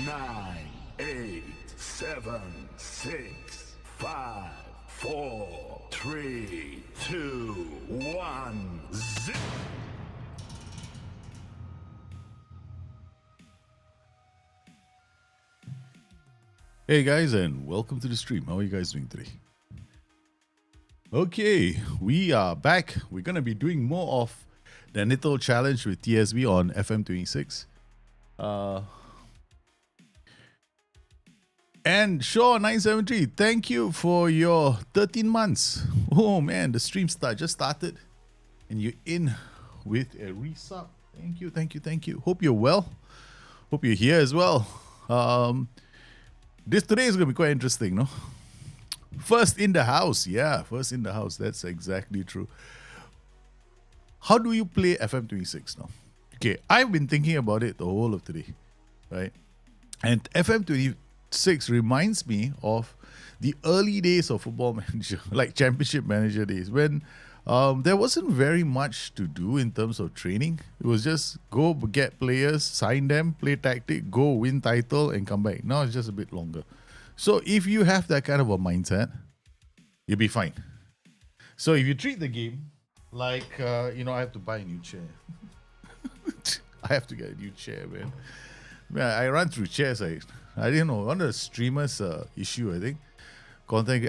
9, 8, 7, 6, 5, 4, 3, 2, 1, zip. Hey guys, and welcome to the stream. How are you guys doing today? Okay, we are back. We're going to be doing more of the Nitto challenge with TSV on FM26. And Shaw973, thank you for your 13 months. Oh man, the stream just started. And you're in with a resub. Thank you. Hope you're well. Hope you're here as well. Today is going to be quite interesting, no? First in the house. Yeah, first in the house. That's exactly true. How do you play FM26 now? Okay, I've been thinking about it the whole of today, right? And FM26 reminds me of the early days of Football Manager, like Championship Manager days, when there wasn't very much to do in terms of training. It was just go get players, sign them, play tactic, go win title, and come back. Now it's just a bit longer. So if you have that kind of a mindset, you'll be fine. So if you treat the game like, I have to buy a new chair. I have to get a new chair, man. I run through chairs. I didn't know. One of the streamers' issue, I think.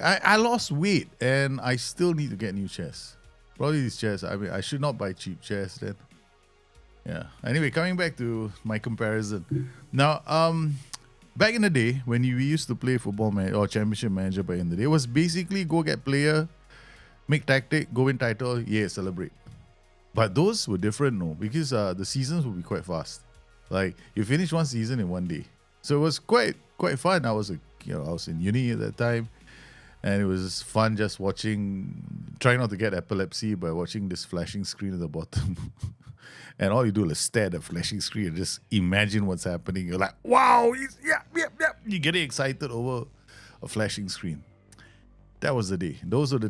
I lost weight and I still need to get new chairs. Probably these chairs. I mean, I should not buy cheap chairs then. Yeah. Anyway, coming back to my comparison. Now, back in the day when we used to play football or championship manager back in the day, it was basically go get player, make tactic, go win title, yeah, celebrate. But those were different, no, because the seasons would be quite fast. Like you finish one season in one day, so it was quite fun. I was in uni at that time. And it was fun just trying not to get epilepsy by watching this flashing screen at the bottom. And all you do is stare at the flashing screen and just imagine what's happening. You're like, wow, yeah. You're getting excited over a flashing screen. That was the day. Those were the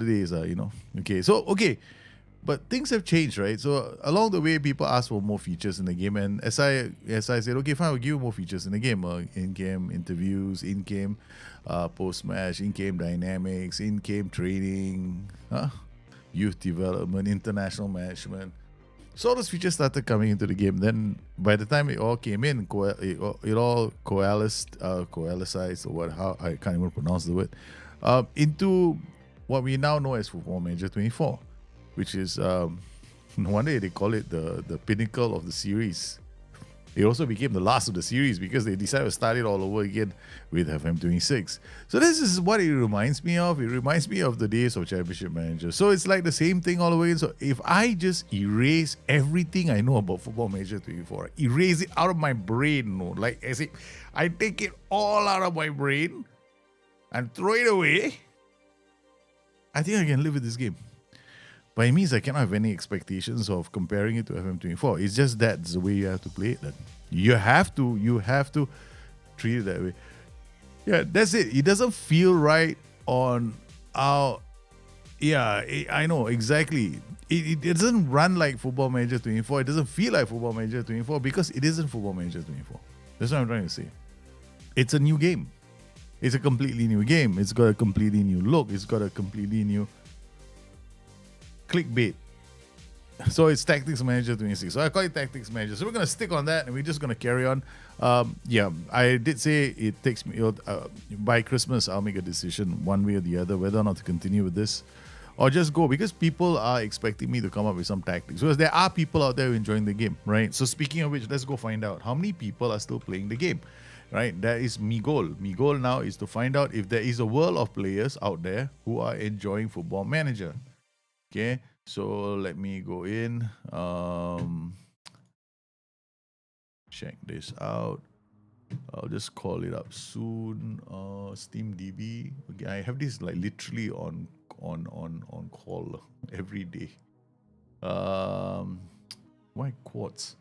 days, Okay, but things have changed, right? So along the way, people asked for more features in the game, and as I said, okay, fine, I'll give you more features in the game. In-game interviews, in-game post-match, in-game dynamics, in-game training, youth development, international management. So all those features started coming into the game. Then by the time it all came in, it all coalesced, or what? How I can't even pronounce the word. Into what we now know as Football Manager 24. Which is, no wonder they call it the pinnacle of the series. It also became the last of the series because they decided to start it all over again with FM26. So this is what it reminds me of. It reminds me of the days of Championship Manager. So it's like the same thing all the way. So if I just erase everything I know about Football Manager 24, erase it out of my brain, like as if I take it all out of my brain and throw it away, I think I can live with this game. But it means I cannot have any expectations of comparing it to FM24. It's just that's the way you have to play it then. You have to treat it that way. Yeah, that's it. It doesn't feel right on our... Yeah, I know, exactly. It doesn't run like Football Manager 24. It doesn't feel like Football Manager 24 because it isn't Football Manager 24. That's what I'm trying to say. It's a new game. It's a completely new game. It's got a completely new look. It's got a completely new... clickbait. So it's Tactics Manager 26. So I call it Tactics Manager. So we're going to stick on that and we're just going to carry on. I did say it takes me, by Christmas, I'll make a decision one way or the other, whether or not to continue with this or just go, because people are expecting me to come up with some tactics. Because there are people out there enjoying the game, right? So speaking of which, let's go find out how many people are still playing the game, right? That is my goal. My goal now is to find out if there is a world of players out there who are enjoying Football Manager. Okay, so let me go in, check this out. I'll just call it up soon. SteamDB. Okay, I have this like literally on call every day. Why Quartz?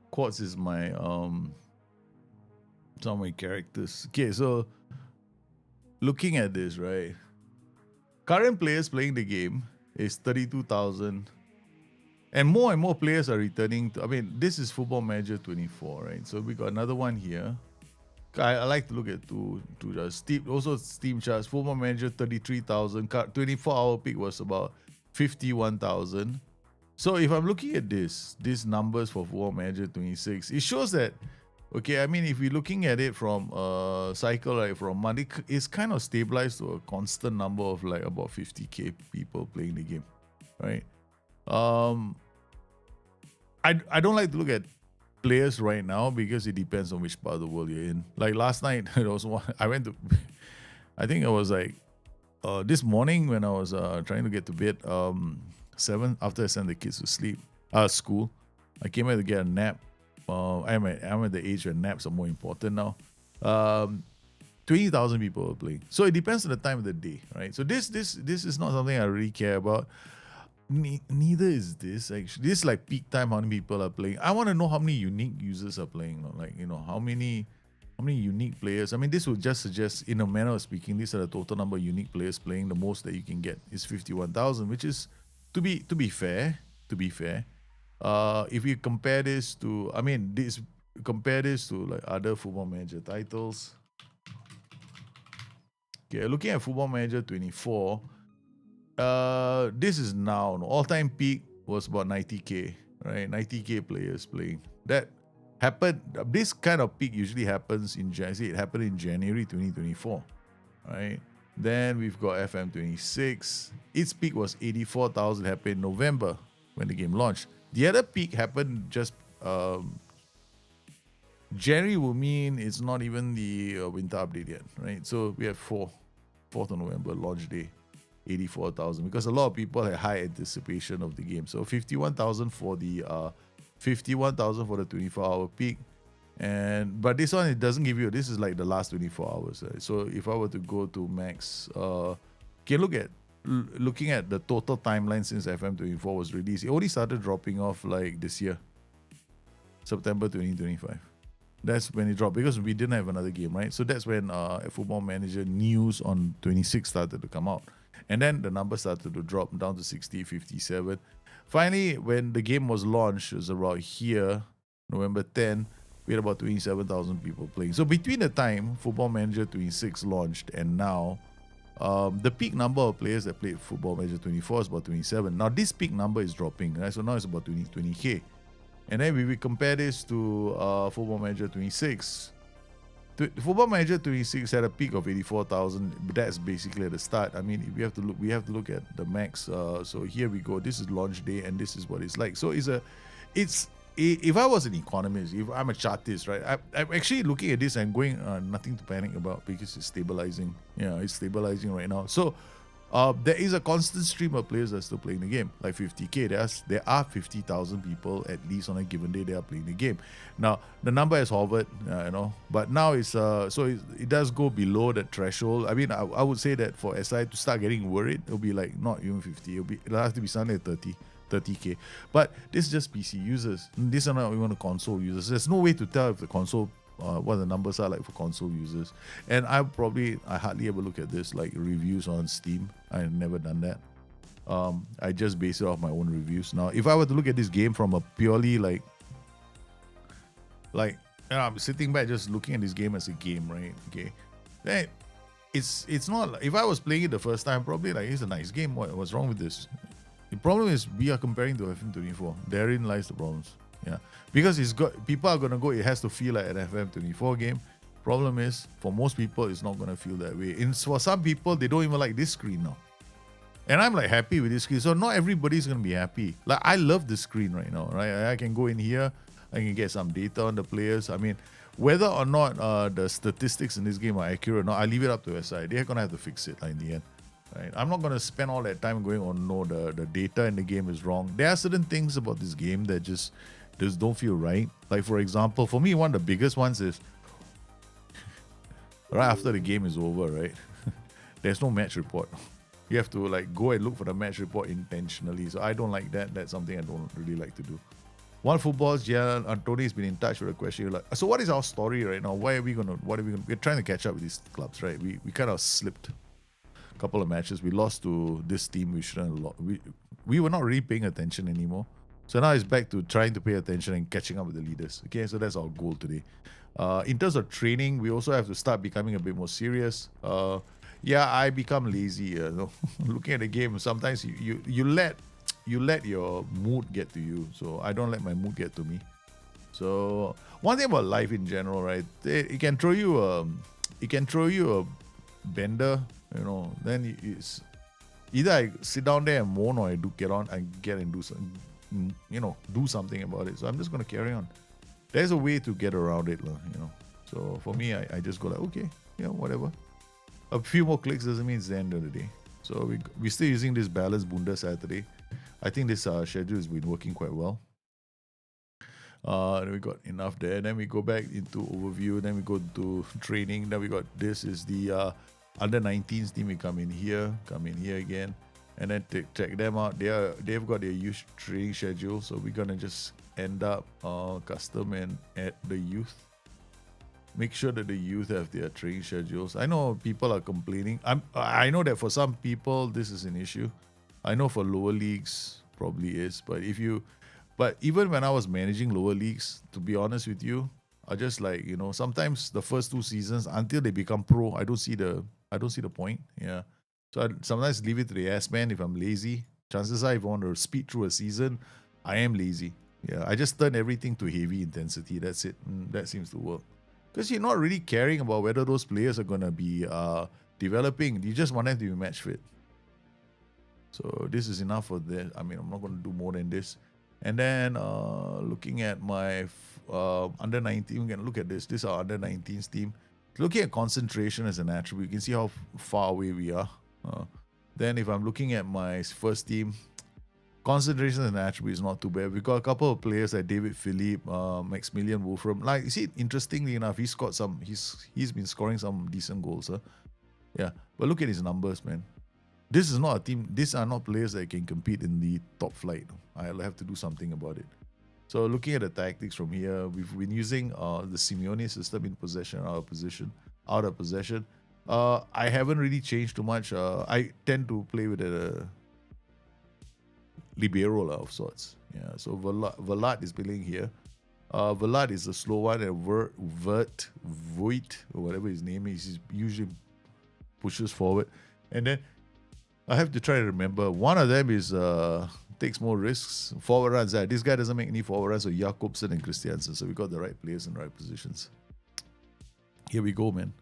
Quartz is my some of my characters. Okay, so looking at this, right? Current players playing the game is 32,000 and more players are returning. I mean, this is Football Manager 24, right? So we got another one here. I like to look at to the Steam, also Steam charts. Football Manager 33,000. 24-hour peak was about 51,000. So if I'm looking at these numbers for Football Manager 26, it shows that, okay, I mean, if we're looking at it from a cycle, like from month, it's kind of stabilized to a constant number of like about 50k people playing the game, right? I don't like to look at players right now because it depends on which part of the world you're in. Like last night, it was one, I went to, I think it was like this morning when I was trying to get to bed, 7 after I sent the kids to school, I came out to get a nap. I'm at the age where naps are more important now. 20,000 people were playing. So it depends on the time of the day, right? So this is not something I really care about. Neither is this actually. This is like peak time, how many people are playing. I want to know how many unique users are playing. Like, how many unique players. I mean, this would just suggest, in a manner of speaking, these are the total number of unique players playing. The most that you can get is 51,000, which is to be fair. If you compare this to, compare this to like other Football Manager titles. Okay, looking at Football Manager 24. This is now all-time peak was about 90k, right? 90k players playing. That happened. This kind of peak usually happens in January. It happened in January 2024, right? Then we've got FM26. Its peak was 84,000. Happened in November when the game launched. The other peak happened just January will mean it's not even the winter update yet, right? So we have 4th of November launch day. 84,000 because a lot of people had high anticipation of the game. So 51,000 for the 24-hour peak. But this one, it doesn't give you, this is like the last 24 hours. Right? So if I were to go to max, looking at the total timeline since FM24 was released, it only started dropping off like this year, September 2025. That's when it dropped because we didn't have another game, right? So that's when Football Manager news on 26 started to come out. And then the numbers started to drop down to 60, 57. Finally, when the game was launched, it was around here, November 10, we had about 27,000 people playing. So between the time Football Manager 26 launched and now, the peak number of players that played Football Manager 24 is about 27. Now this peak number is dropping, right? So now it's about 20k. And then we compare this to Football Manager 26. Football Manager 26 had a peak of 84,000, but that's basically at the start. I mean, we have to look at the max. So here we go. This is launch day, and this is what it's like. So if I was an economist, if I'm a chartist, right, I'm actually looking at this and going, nothing to panic about because it's stabilizing. Yeah, it's stabilizing right now. So there is a constant stream of players that are still playing the game, like 50k. There are 50,000 people at least on a given day they are playing the game. Now the number has hovered, but now it's it does go below that threshold. I mean, I would say that for SI to start getting worried, it'll be like not even 50. It'll have to be something like 30k. But this is just PC users. These are not even the console users. There's no way to tell if the console. What the numbers are like for console users. And I hardly ever look at this like reviews on Steam. I've never done that. I just base it off my own reviews. Now, if I were to look at this game from a purely I'm sitting back just looking at this game as a game, right? Okay, then it's not. If I was playing it the first time, probably like it's a nice game. What's wrong with this? The problem is we are comparing to FM24. Therein lies the problems. Yeah, because people are gonna go. It has to feel like an FM24 game. Problem is, for most people, it's not gonna feel that way. And for some people, they don't even like this screen now. And I'm like happy with this screen. So not everybody's gonna be happy. Like I love this screen right now. Right, I can go in here. I can get some data on the players. I mean, whether or not the statistics in this game are accurate or not, I leave it up to SI. They're gonna have to fix it in the end. Right? I'm not gonna spend all that time going on. No, the data in the game is wrong. There are certain things about this game that just don't feel right. Like for example, for me, one of the biggest ones is right after the game is over, right? There's no match report. You have to like go and look for the match report intentionally. So I don't like that. That's something I don't really like to do. One Football's Tony's been in touch with a question like, so what is our story right now? We're trying to catch up with these clubs, right? We kind of slipped a couple of matches. We lost to this team we shouldn't have lost. We were not really paying attention anymore. So now it's back to trying to pay attention and catching up with the leaders. Okay, so that's our goal today. In terms of training, we also have to start becoming a bit more serious. Yeah, I become lazy. Looking at the game, sometimes you let your mood get to you. So I don't let my mood get to me. So one thing about life in general, right? It can throw you a bender. Then it's either I sit down there and moan, or I get and do some, do something about it. So I'm just gonna carry on. There's a way to get around it, So for me, I just go like, okay, whatever. A few more clicks doesn't mean it's the end of the day. So we're still using this balanced Bunda Saturday. I think this schedule has been working quite well. Then we got enough there. Then we go back into overview. Then we go to training. Then we got this is the under 19s team. We come in here again, and then check them out. They've got their youth training schedule. So we're gonna just end up custom and add the youth. Make sure that the youth have their training schedules. I know people are complaining. I know that for some people this is an issue. I know for lower leagues probably is, but even when I was managing lower leagues, to be honest with you, I just like, sometimes the first 2 seasons until they become pro, I don't see the point. Yeah. So I sometimes leave it to the ass man if I'm lazy. Chances are if I want to speed through a season, I am lazy. Yeah. I just turn everything to heavy intensity. That's it. That seems to work. Because you're not really caring about whether those players are going to be developing. You just want them to be match fit. So this is enough for that. I mean, I'm not going to do more than this. And then looking at my under 19, we can look at this. This is our under 19s team. Looking at concentration as an attribute, you can see how far away we are. Then if I'm looking at my first team, concentration as an attribute is not too bad. We got a couple of players like David Philippe, Maximilian Wolfram. Like, you see, interestingly enough, he's been scoring some decent goals. Huh? Yeah, but look at his numbers, man. This is not a team. These are not players that can compete in the top flight. I'll have to do something about it. So looking at the tactics from here, we've been using the Simeone system in possession, out of possession. I haven't really changed too much. I tend to play with a libero of sorts. Yeah. So Velat is playing here. Velat is the slow one, and Voit, or whatever his name is, he usually pushes forward. And then I have to try to remember. One of them is takes more risks. Forward runs. This guy doesn't make any forward runs. So Jakobsen and Christiansen. So we got the right players in the right positions. Here we go, man.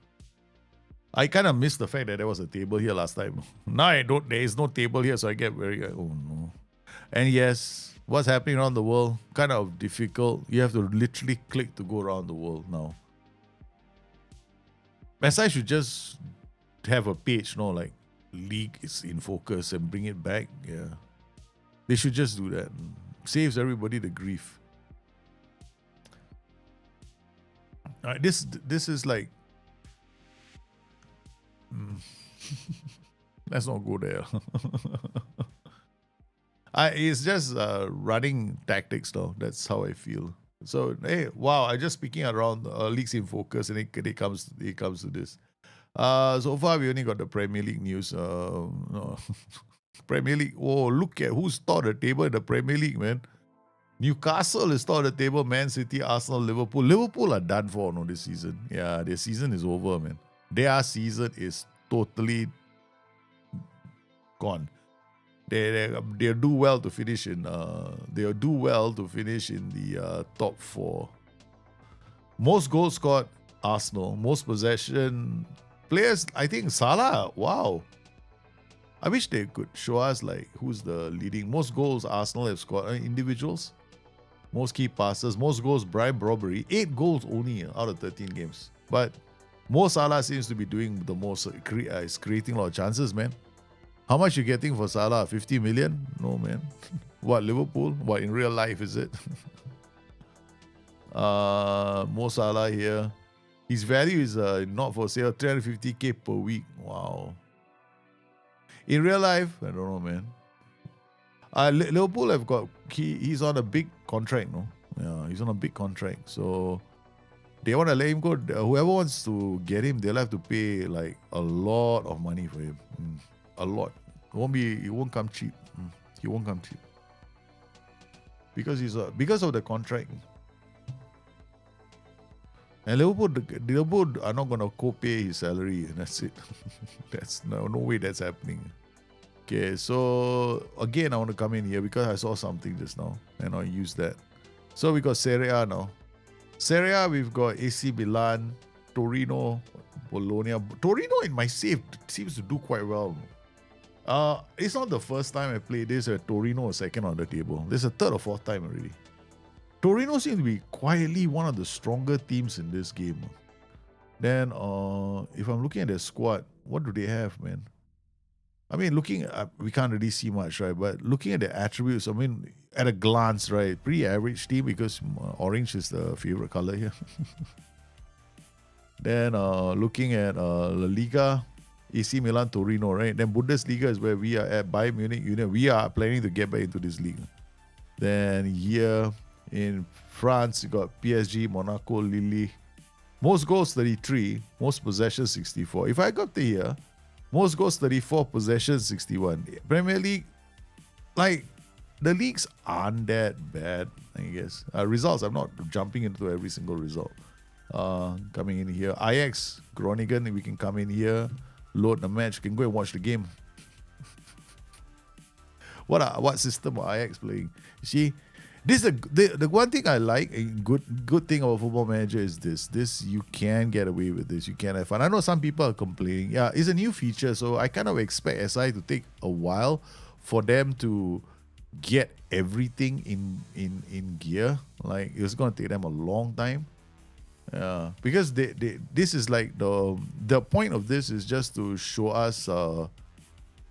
I kind of missed the fact that there was a table here last time. Now I don't. There is no table here, so I get very. Oh no. And yes, what's happening around the world? Kind of difficult. You have to literally click to go around the world now. SI should just have a page, like league is in focus and bring it back. Yeah, they should just do that. Saves everybody the grief. All right, this is like let's not go there. It's just running tactics though. That's how I feel. So hey, wow! I just speaking around leagues in focus, and it comes to this. So far we only got the Premier League news. No. Premier League. Oh, look at who's top of the table in the Premier League, man. Newcastle is top of the table. Man City, Arsenal, Liverpool. Liverpool are done for this season. Yeah, their season is over, man. Their season is totally gone. They do well to finish in. They'll do well to finish in the top 4. Most goals scored, Arsenal. Most possession players, I think Salah. Wow. I wish they could show us like who's the leading. Most goals Arsenal have scored. Individuals. Most key passes. Most goals Brian Robbery. 8 goals only out of 13 games. But Mo Salah seems to be doing the most. Is creating a lot of chances, man. How much you getting for Salah? 50 million? No, man. What, Liverpool? What, in real life, is it? Mo Salah here. His value is not for sale. 350k per week. Wow. In real life, I don't know, man. Liverpool have got... He's on a big contract, no? Yeah, he's on a big contract. So, they want to let him go. Whoever wants to get him, they'll have to pay like a lot of money for him. A lot. It won't come cheap. He won't come cheap. because of the contract. And Liverpool are not going to co-pay his salary. That's it. That's no way that's happening. Okay, so again, I want to come in here because I saw something just now and I use that. So we got Serie A now. Serie A, we've got AC Milan, Torino, Bologna. Torino in my save seems to do quite well. It's not the first time I played this where Torino is second on the table. This is the third or fourth time already. Torino seems to be quietly one of the stronger teams in this game. Then, if I'm looking at their squad, what do they have, man? I mean, looking at, we can't really see much, right? But looking at the attributes, I mean, at a glance, right? Pretty average team because orange is the favorite color here. Then, looking at La Liga, AC Milan, Torino, right? Then Bundesliga is where we are at. Bayern Munich, we are planning to get back into this league. Then here in France, you got PSG, Monaco, Lille. Most goals 33, most possessions 64. If I got to here, most goals 34, possessions 61. Premier League, like the leagues aren't that bad, I guess. Results, I'm not jumping into every single result. Coming in here, Ajax, Groningen, we can come in here, load the match, can go and watch the game. What system are Ajax playing? You see, this is the one thing I like, a good thing about Football Manager is this you can get away with this. You can have fun. I know some people are complaining. Yeah, it's a new feature, so I kind of expect SI to take a while for them to get everything in gear. Like it's going to take them a long time. Because this is like the point of this is just to show us.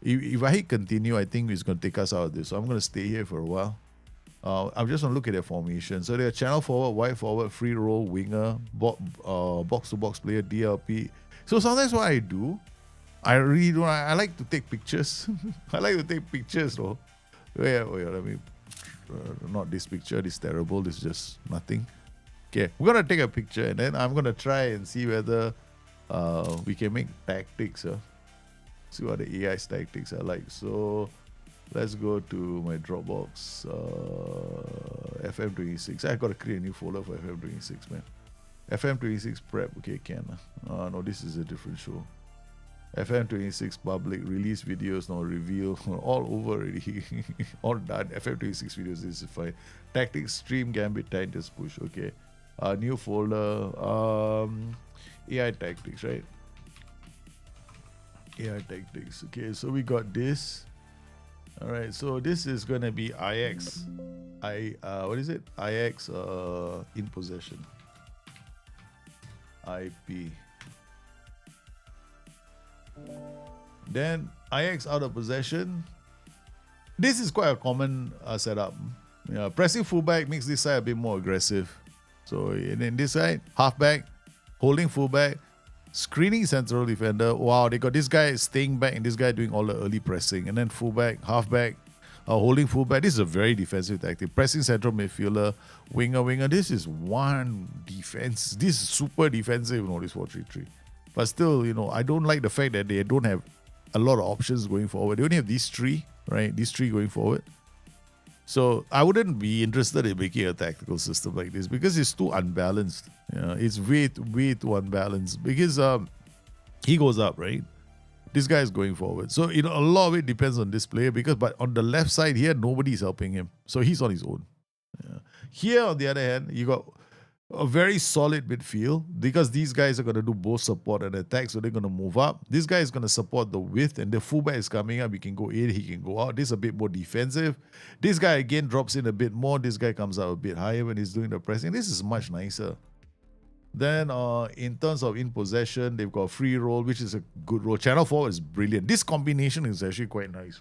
If I hit continue, I think it's going to take us out of this. So I'm going to stay here for a while. I'm just going to look at their formation. So they're channel forward, wide forward, free roll, winger, box-to-box player, DLP. So sometimes what I do, I really don't. I like to take pictures. I like to take pictures, though. Wait, let me. Not this picture. This is terrible. This is just nothing. Okay, we're going to take a picture and then I'm going to try and see whether we can make tactics. See what the AI's tactics are like. So let's go to my Dropbox, FM26. I got to create a new folder for FM26, man. FM26 prep, okay, can. No, this is a different show. FM26 public, release videos, no reveal, all over already. All done. FM26 videos, this is fine. Tactics, stream, gambit, Titus push, okay. New folder, AI tactics, right? AI tactics, okay, so we got this. All right, so this is gonna be IX. What is it? IX in possession. IP. Then IX out of possession. This is quite a common setup. Yeah, pressing fullback makes this side a bit more aggressive. So and then this side, halfback, holding fullback, screening central defender. Wow, they got this guy staying back and this guy doing all the early pressing. And then fullback, halfback, holding fullback. This is a very defensive tactic. Pressing central midfielder, winger. This is one defense. This is super defensive, this 4-3-3. But still, I don't like the fact that they don't have a lot of options going forward. They only have these three, right? These three going forward. So I wouldn't be interested in making a tactical system like this because it's too unbalanced. It's way too unbalanced because he goes up, right? This guy is going forward. So a lot of it depends on this player but on the left side here, nobody is helping him. So he's on his own. Yeah. Here, on the other hand, you got a very solid midfield because these guys are going to do both support and attack, so they're going to move up. This guy is going to support the width, and the fullback is coming up. He can go in, he can go out. This is a bit more defensive. This guy again drops in a bit more. This guy comes out a bit higher when he's doing the pressing. This is much nicer. Then in terms of in possession, they've got free roll, which is a good roll. Channel forward is brilliant. This combination is actually quite nice.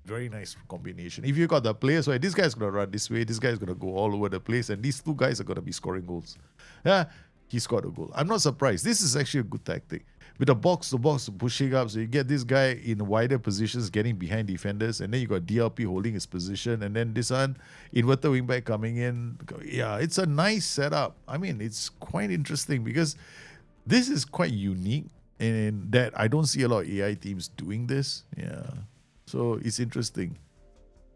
Very nice combination. If you got the players, right, this guy's going to run this way, this guy's going to go all over the place, and these two guys are going to be scoring goals. Yeah, he scored a goal. I'm not surprised. This is actually a good tactic. With the box-to-box pushing up, so you get this guy in wider positions, getting behind defenders, and then you got DLP holding his position, and then this one, inverted wingback coming in. Yeah, it's a nice setup. I mean, it's quite interesting because this is quite unique in that I don't see a lot of AI teams doing this. Yeah. So it's interesting.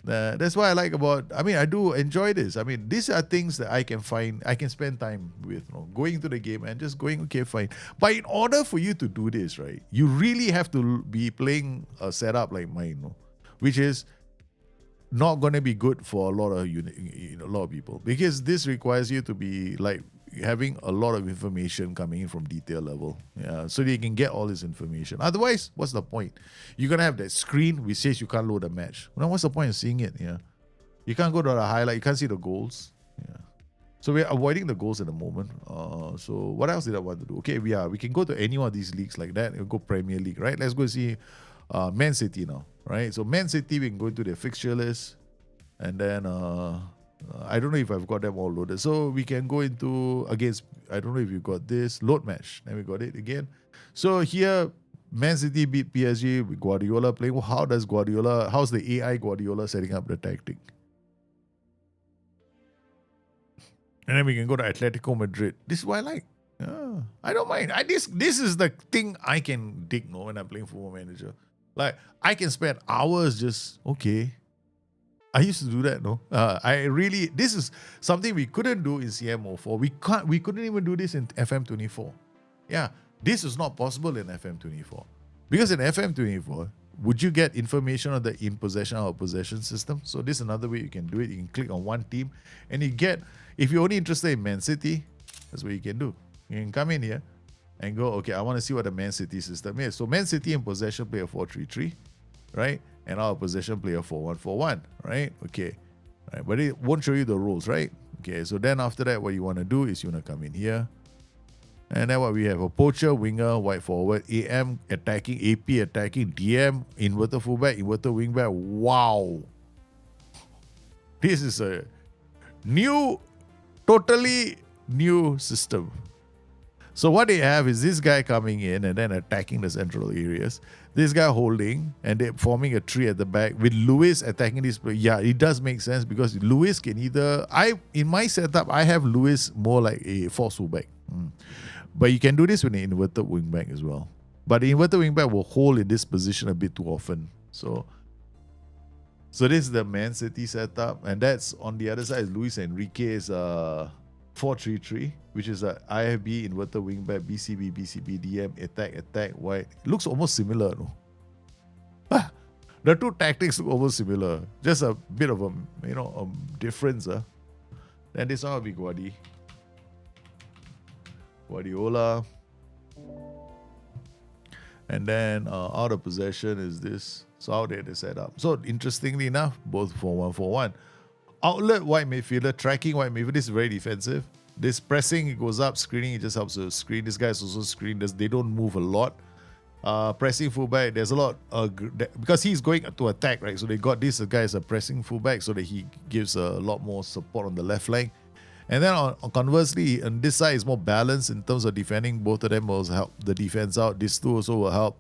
That's why I like about. I mean, I do enjoy this. I mean, these are things that I can find. I can spend time with. Going to the game and just going. Okay, fine. But in order for you to do this, right, you really have to be playing a setup like mine, which is not going to be good for a lot of a lot of people, because this requires you to be like having a lot of information coming in from detail level, so that you can get all this information. Otherwise, what's the point? You're gonna have that screen which says you can't load a match. Well, what's the point of seeing it? You can't go to the highlight. You can't see the goals. So we're avoiding the goals at the moment. So what else did I want to do? Okay, we can go to any one of these leagues like that. We'll go Premier League, right? Let's go see Man City now, right? So Man City, we can go into their fixture list, and then I don't know if I've got them all loaded. So we can go into against, I don't know if you got this, load match. Then we got it again. So here, Man City beat PSG with Guardiola playing. How's the AI Guardiola setting up the tactic? And then we can go to Atletico Madrid. This is what I like. I don't mind. This is the thing I can dig when I'm playing Football Manager. Like, I can spend hours just, okay. I used to do that, this is something we couldn't do in CM04. We couldn't even do this in FM24. Yeah, this is not possible in FM24. Because in FM24, would you get information on the in possession or possession system? So this is another way you can do it. You can click on one team and you get, if you're only interested in Man City, that's what you can do. You can come in here and go, okay, I want to see what the Man City system is. So Man City in possession play a 4-3-3, right? And our possession play a 4-1-4-1, right? Okay. Right. But it won't show you the rules, right? Okay, so then after that, what you want to do is you want to come in here. And then what we have, a poacher, winger, wide forward, AM attacking, AP attacking, DM, inverter fullback, inverter wingback. Wow. This is a totally new system. So what they have is this guy coming in and then attacking the central areas. This guy holding and they're forming a tree at the back with Lewis attacking this. Yeah, it does make sense because Lewis can in my setup, I have Lewis more like a false fullback. But you can do this with an inverted wingback as well. But the inverted wingback will hold in this position a bit too often. So this is the Man City setup. And that's on the other side is Luis Enrique's 4-3-3, which is a IFB, inverted wingback, BCB, DM, attack, wide. It looks almost similar, no? The two tactics look almost similar. Just a bit of a difference. Then this one will be Guardiola. And then out of possession is this. So how they set up. So interestingly enough, both 4-1-4-1. Outlet wide midfielder, tracking wide midfielder. This is very defensive. This pressing, it goes up. Screening, it just helps to screen. This guy's also screen. They don't move a lot. Pressing fullback, there's a lot because he's going to attack, right? So they got this guy as a pressing fullback so that he gives a lot more support on the left flank. And then conversely, on this side is more balanced in terms of defending. Both of them will help the defense out. These two also will help.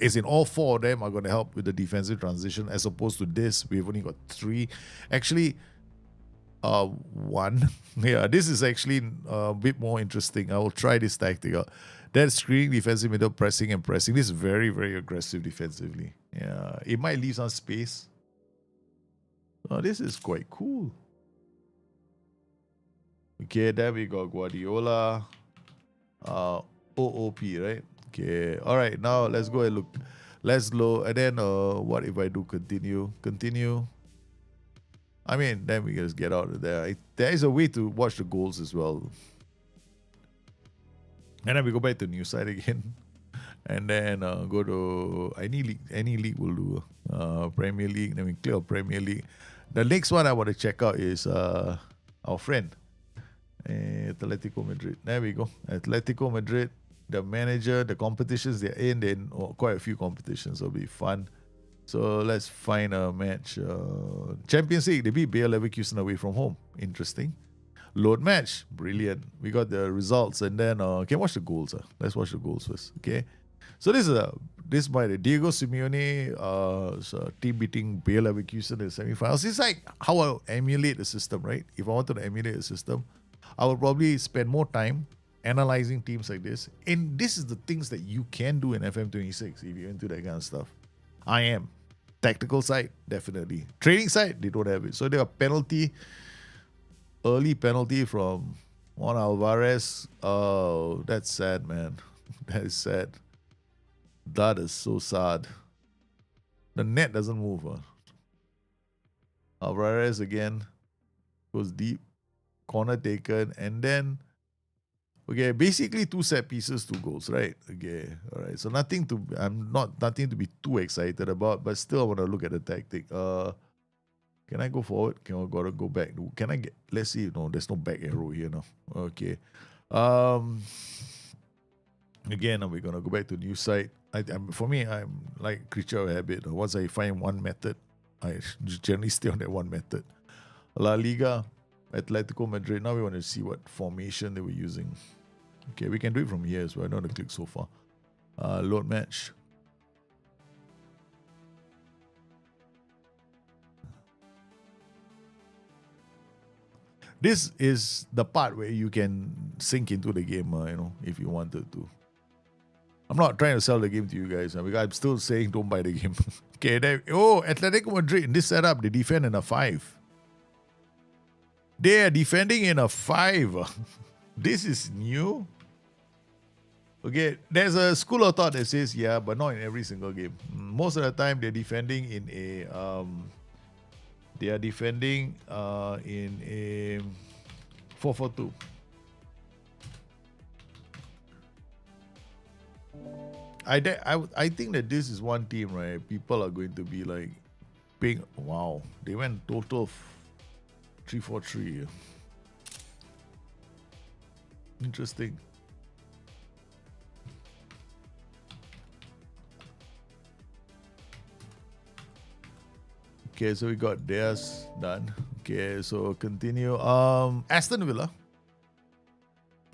As in all four of them are going to help with the defensive transition, as opposed to this, we've only got three. Actually, one. Yeah, this is actually a bit more interesting. I will try this tactic out. That screening, defensive middle, pressing and pressing. This is very, very aggressive defensively. Yeah, it might leave some space. Oh, this is quite cool. Okay, then we got Guardiola. OOP, right? Okay, all right, now let's go and look. Let's load, and then what if I do continue? I mean, then we just get out of there. There is a way to watch the goals as well. And then we go back to new side again. And then go to any league will do. Premier League, then we click on Premier League. The next one I want to check out is our friend, Atletico Madrid. There we go. Atletico Madrid, the manager, the competitions they're in, quite a few competitions. It'll be fun. So let's find a match. Champions League, they beat Bayer Leverkusen away from home. Interesting. Load match, brilliant. We got the results, and then can watch the goals. Let's watch the goals first. Okay. So this by the Diego Simeone team beating Bayer Leverkusen in the semi-finals. It's like how I emulate the system, right? If I wanted to emulate the system, I would probably spend more time analyzing teams like this. And this is the things that you can do in FM26 if you're into that kind of stuff. I am. Tactical side, definitely. Training side, they don't have it. So they have penalty, early penalty from Juan Alvarez. Oh, that's sad, man. That is sad. That is so sad. The net doesn't move. Alvarez again goes deep. Corner taken. And then, okay, basically 2 set pieces, 2 goals, right? Okay, all right. So nothing to be too excited about, but still I want to look at the tactic. Can I go forward? Can I gotta go back? Can I get? Let's see. No, there's no back arrow here now. Okay. Again, we're gonna go back to new site. For me, I'm like creature of habit. Once I find one method, I generally stay on that one method. La Liga, Atletico Madrid. Now we want to see what formation they were using. Okay, we can do it from here as well. I don't want to click so far. Load match. This is the part where you can sink into the game, if you wanted to. I'm not trying to sell the game to you guys, because I'm still saying don't buy the game. Okay, Atletico Madrid in this setup, they defend in a 5. They are defending in a 5. This is new. Okay, there's a school of thought that says, yeah, but not in every single game. Most of the time, they're defending in a... They are defending in a 4-4-2. I think that this is one team, right? People are going to be like, wow, they went total 3-4-3. Interesting. Okay, so we got theirs done. Okay, so continue. Aston Villa.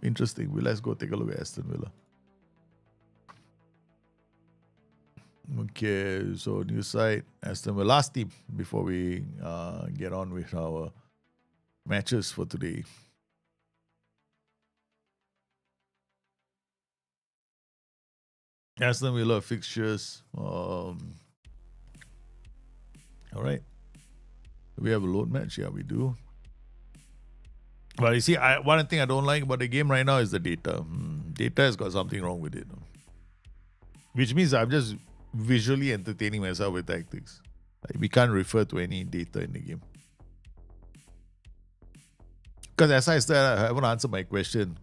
Interesting. Let's go take a look at Aston Villa. Okay, so new site, Aston Villa. Last team before we get on with our matches for today. Aston Villa fixtures. All right. Do we have a load match? Yeah, we do. But you see, one thing I don't like about the game right now is the data. Data has got something wrong with it. Which means I'm just visually entertaining myself with tactics. We can't refer to any data in the game. Because as I said, I haven't answered my question.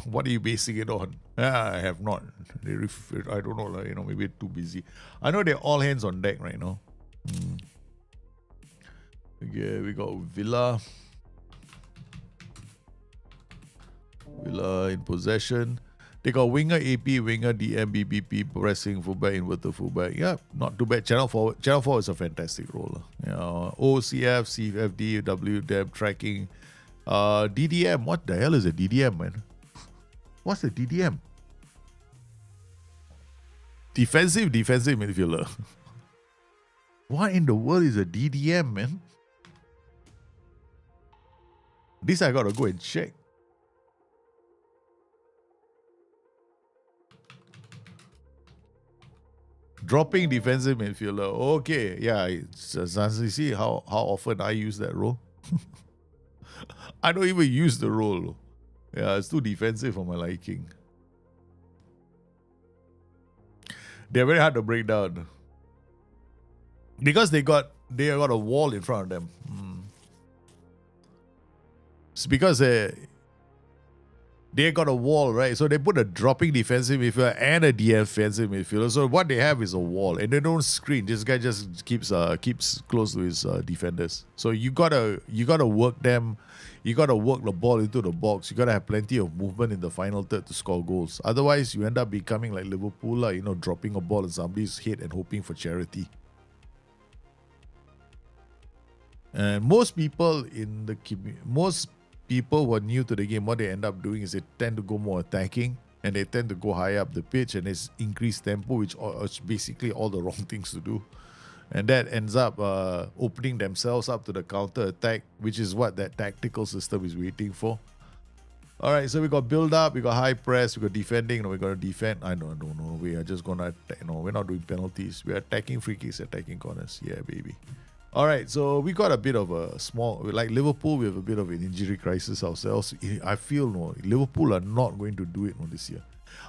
What are you basing it on? I have not. I don't know. Maybe too busy. I know they're all hands on deck right now. Okay, we got Villa. Villa in possession. They got winger AP, winger DM, BBP, pressing fullback, inverter fullback. Yeah, not too bad. Channel 4 is a fantastic role. OCF, CFD, WDM, tracking. DDM. What the hell is a DDM, man? What's a DDM? Defensive midfielder. What in the world is a DDM, man? This I gotta go and check. Dropping defensive midfielder. Okay, yeah. You see how often I use that role? I don't even use the role. Yeah, it's too defensive for my liking. They're very hard to break down. Because they got a wall in front of them. It's because they got a wall, right? So they put a dropping defensive midfielder and a defensive midfielder. So what they have is a wall, and they don't screen. This guy just keeps close to his defenders. So you gotta work them. You gotta work the ball into the box. You gotta have plenty of movement in the final third to score goals. Otherwise, you end up becoming like Liverpool, dropping a ball in somebody's head and hoping for charity. And most people who are new to the game, what they end up doing is they tend to go more attacking, and they tend to go high up the pitch, and it's increased tempo, which is basically all the wrong things to do. And that ends up opening themselves up to the counter attack, which is what that tactical system is waiting for. All right, so we got build up, we got high press, we got defending, we got to defend. I don't know. We are just gonna, we're not doing penalties. We are attacking free kicks, attacking corners. Yeah, baby. All right, so we got a bit of a small, like Liverpool, we have a bit of an injury crisis ourselves. I feel Liverpool are not going to do it this year.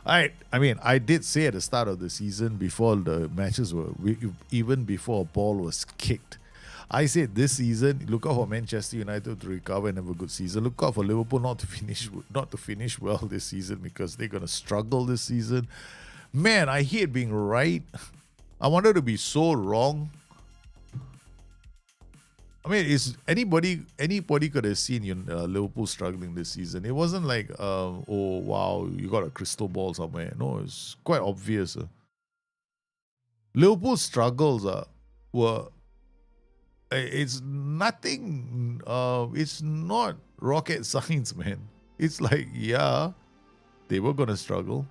I did say at the start of the season, before the matches were, even before a ball was kicked, I said this season, look out for Manchester United to recover and have a good season. Look out for Liverpool not to finish well this season, because they're gonna struggle this season. Man, I hate being right. I wanted to be so wrong. I mean, is anybody could have seen Liverpool struggling this season. It wasn't like, oh wow, you got a crystal ball somewhere. No, it's quite obvious. Liverpool's struggles were. It's nothing. It's not rocket science, man. It's like, yeah, they were gonna struggle.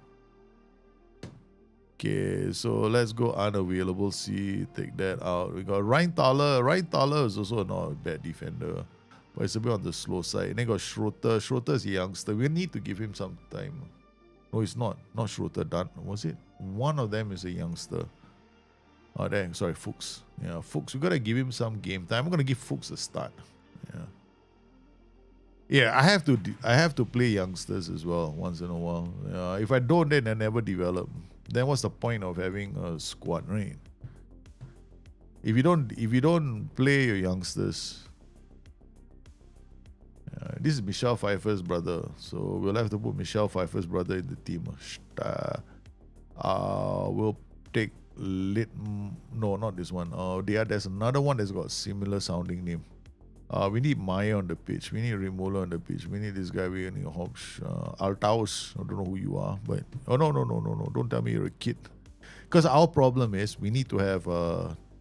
Okay, so let's go unavailable. See, take that out. We got Ryan Thaler. Ryan Thaler is also not a bad defender, but it's a bit on the slow side. And then got Schroeder. Schroeder is a youngster. We need to give him some time. No, it's not. Not Schroeder. Was it? One of them is a youngster. Oh, dang. Sorry, Fuchs. Yeah, Fuchs. We gotta give him some game time. I'm gonna give Fuchs a start. Yeah, I have to play youngsters as well once in a while. If I don't, then I never develop. Then what's the point of having a squad, right? If you don't play your youngsters, this is Michelle Pfeiffer's brother, so we'll have to put Michelle Pfeiffer's brother in the team. We'll take no, not this one. There's another one that's got a similar sounding name. We need Maya on the pitch. We need Rimola on the pitch. We need this guy. We need Hobbs. Altaus. I don't know who you are, but no. Don't tell me you're a kid. Because our problem is we need to have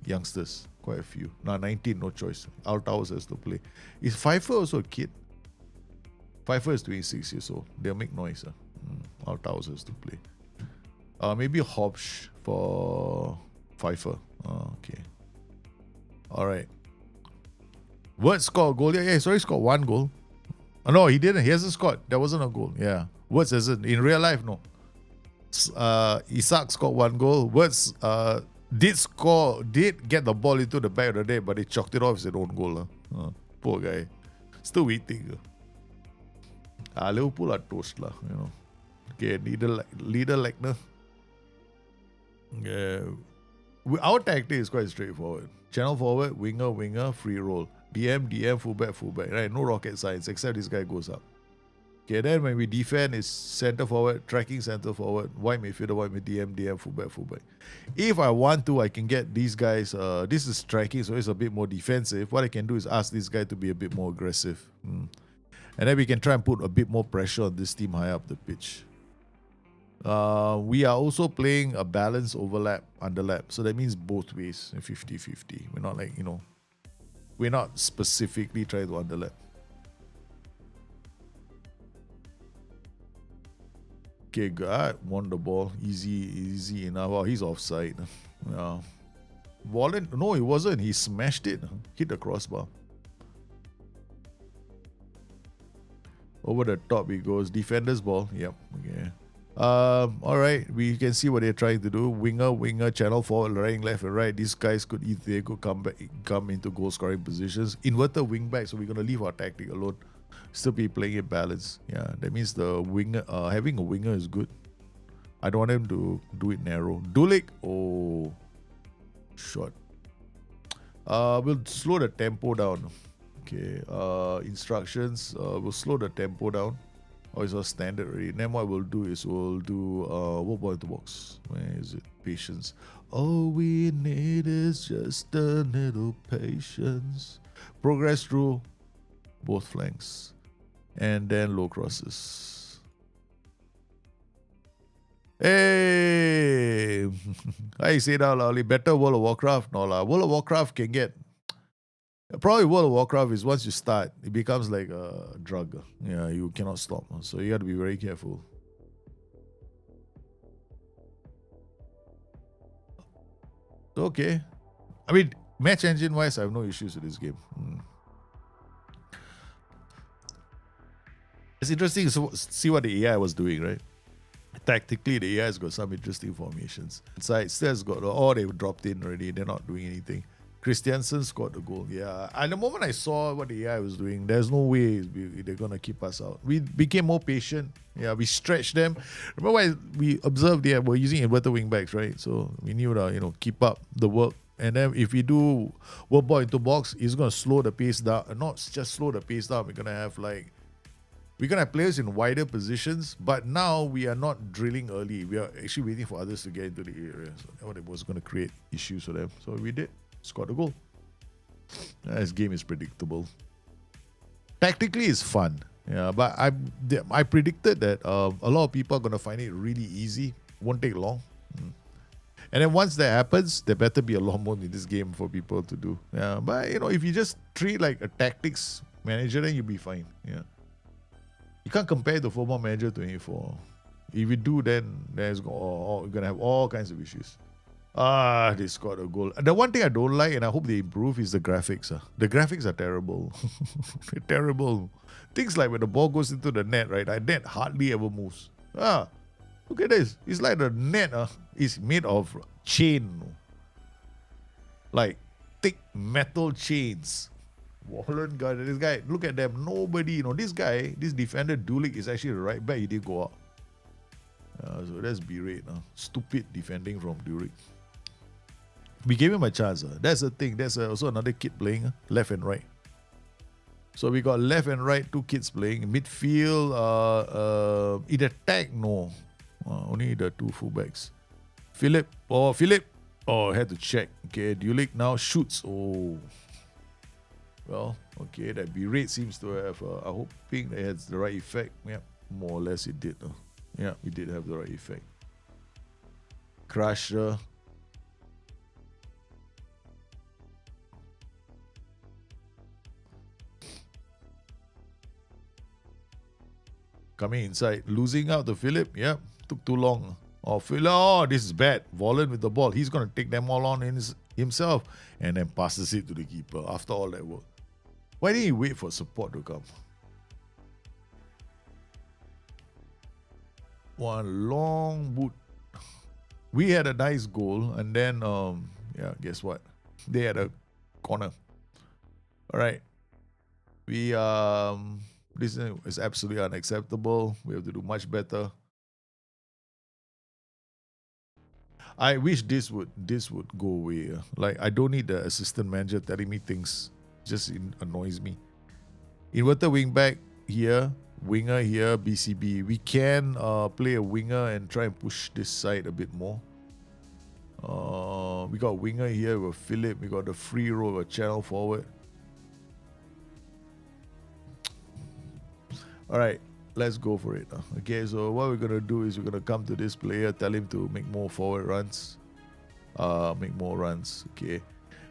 youngsters. Quite a few. 19, no choice. Altaus has to play. Is Pfeiffer also a kid? Pfeiffer is 26 years old. They'll make noise. Altaus has to play. Maybe Hobbs for Pfeiffer. Okay. All right. Word scored a goal. Yeah, sorry, he scored one goal. No, he didn't. He hasn't scored. That wasn't a goal. Yeah. Words hasn't. In real life, no. Isak scored one goal. Words did get the ball into the back of the net, but he chalked it off as an own goal. Poor guy. Still waiting. Liverpool are toast. Okay, leader Lechner. Yeah. Our tactic is quite straightforward. Channel forward, winger, free roll. DM, fullback. Right? No rocket science, except this guy goes up. Okay, then when we defend, it's center forward, tracking center forward, wide midfielder, wide mid, DM, fullback. If I want to, I can get these guys, this is striking, so it's a bit more defensive. What I can do is ask this guy to be a bit more aggressive. And then we can try and put a bit more pressure on this team high up the pitch. We are also playing a balanced overlap, underlap. So that means both ways, 50-50. We're not like, we're not specifically trying to underlap. Okay, God, won the ball. Easy enough. Oh, he's offside. Yeah. No, he wasn't. He smashed it. Hit the crossbar. Over the top he goes. Defender's ball. Yep. Okay. All right, we can see what they're trying to do. Winger, channel forward, right, left, and right. These guys could come into goal scoring positions. Inverted wing back, so we're gonna leave our tactic alone. Still be playing it balanced. Yeah, that means the winger, having a winger is good. I don't want him to do it narrow. Dulik, shot. We'll slow the tempo down. Okay. Instructions. We'll slow the tempo down. It's our standard already. Then what we'll do is we'll do what ball into box? Where is it? Patience. All we need is just a little patience. Progress through both flanks. And then low crosses. Hey! I say that loudly. Better World of Warcraft? No lah. World of Warcraft can get. Probably World of Warcraft is once you start, it becomes like a drug. Yeah, you cannot stop. So you got to be very careful. Okay. I mean, match engine wise, I have no issues with this game. It's interesting to see what the AI was doing, right? Tactically, the AI has got some interesting formations. Inside, Steers got, they dropped in already. They're not doing anything. Christiansen scored the goal. Yeah. And the moment I saw what the AI was doing, there's no way they're going to keep us out. We became more patient. Yeah, we stretched them. Remember why we observed we're using inverted wing backs, right? So we knew that, keep up the work. And then if we do work ball into box, it's going to slow the pace down. Not just slow the pace down. We're going to have players in wider positions, but now we are not drilling early. We are actually waiting for others to get into the area. So that was going to create issues for them. So we did. Scored a goal. This game is predictable. Tactically, it's fun. Yeah, but I predicted that a lot of people are going to find it really easy. Won't take long. And then once that happens, there better be a lot more in this game for people to do. Yeah, but if you just treat like a tactics manager, then you'll be fine. Yeah. You can't compare the Football Manager 24. If you do, then you're going to have all kinds of issues. They scored a goal. The one thing I don't like, and I hope they improve, is the graphics. The graphics are terrible. They're terrible. Things like when the ball goes into the net, right? The net hardly ever moves. Look at this. It's like the net is made of chain. Like thick metal chains. Wallen guy, this guy, look at them. Nobody, this guy, this defender, Dulik, is actually the right back. He did go up. So that's berate. Stupid defending from Dulik. We gave him a chance. That's the thing. There's also another kid playing left and right. So we got left and right, two kids playing. Midfield, in attack, no. Only the two fullbacks. Philip. Had to check. Okay, Dulik now shoots. Well, okay, that berate seems to have, I'm hoping it has the right effect. Yeah, more or less it did. Yeah, we did have the right effect. Crusher. Coming inside, losing out to Philip. Yeah, took too long. Philip, this is bad. Vollen with the ball. He's going to take them all on himself and then passes it to the keeper after all that work. Why didn't he wait for support to come? One long boot. We had a nice goal, and then, guess what? They had a corner. All right. This is absolutely unacceptable. We have to do much better. I wish this would go away. Like, I don't need the assistant manager telling me things. Just annoys me. Inverted wing back here, winger here, BCB. We can play a winger and try and push this side a bit more. We got a winger here with Philip. We got the free roll of a channel forward. All right, let's go for it. Okay, so what we're going to do is we're going to come to this player, tell him to make more forward runs. Make more runs. Okay.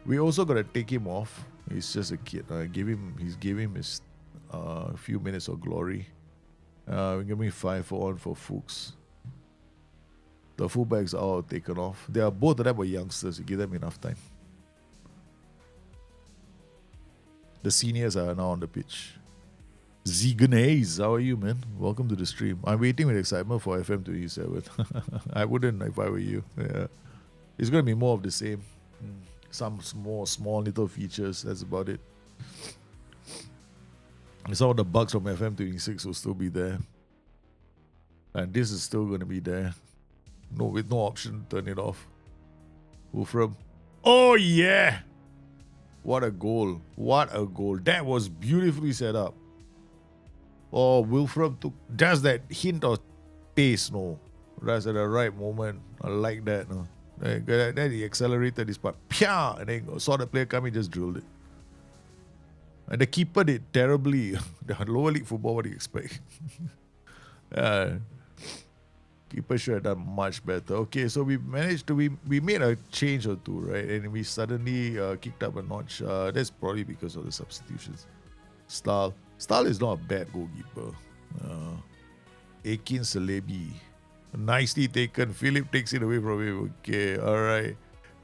We also got to take him off. He's just a kid. Give him his few minutes of glory. We're giving 5-4 on for Fuchs. The fullbacks are all taken off. Both of them were youngsters. You give them enough time. The seniors are now on the pitch. Ziganese, how are you, man? Welcome to the stream. I'm waiting with excitement for FM27. I wouldn't if I were you. Yeah. It's going to be more of the same. Some small little features. That's about it. Some of the bugs from FM26 will still be there. And this is still going to be there. With no option to turn it off. Wolfram. Oh, yeah! What a goal. What a goal. That was beautifully set up. Oh, Wolfram took just that hint of pace, no. That's at the right moment. I like that, no. Then he accelerated his part. Pia! And then saw the player coming, just drilled it. And the keeper did terribly. The lower league football, what do you expect? Keeper should have done much better. Okay, so we managed to, we made a change or two, right? And we suddenly kicked up a notch. That's probably because of the substitutions. Stahl is not a bad goalkeeper. Akin Salebi. Nicely taken. Philip takes it away from him. Okay, alright.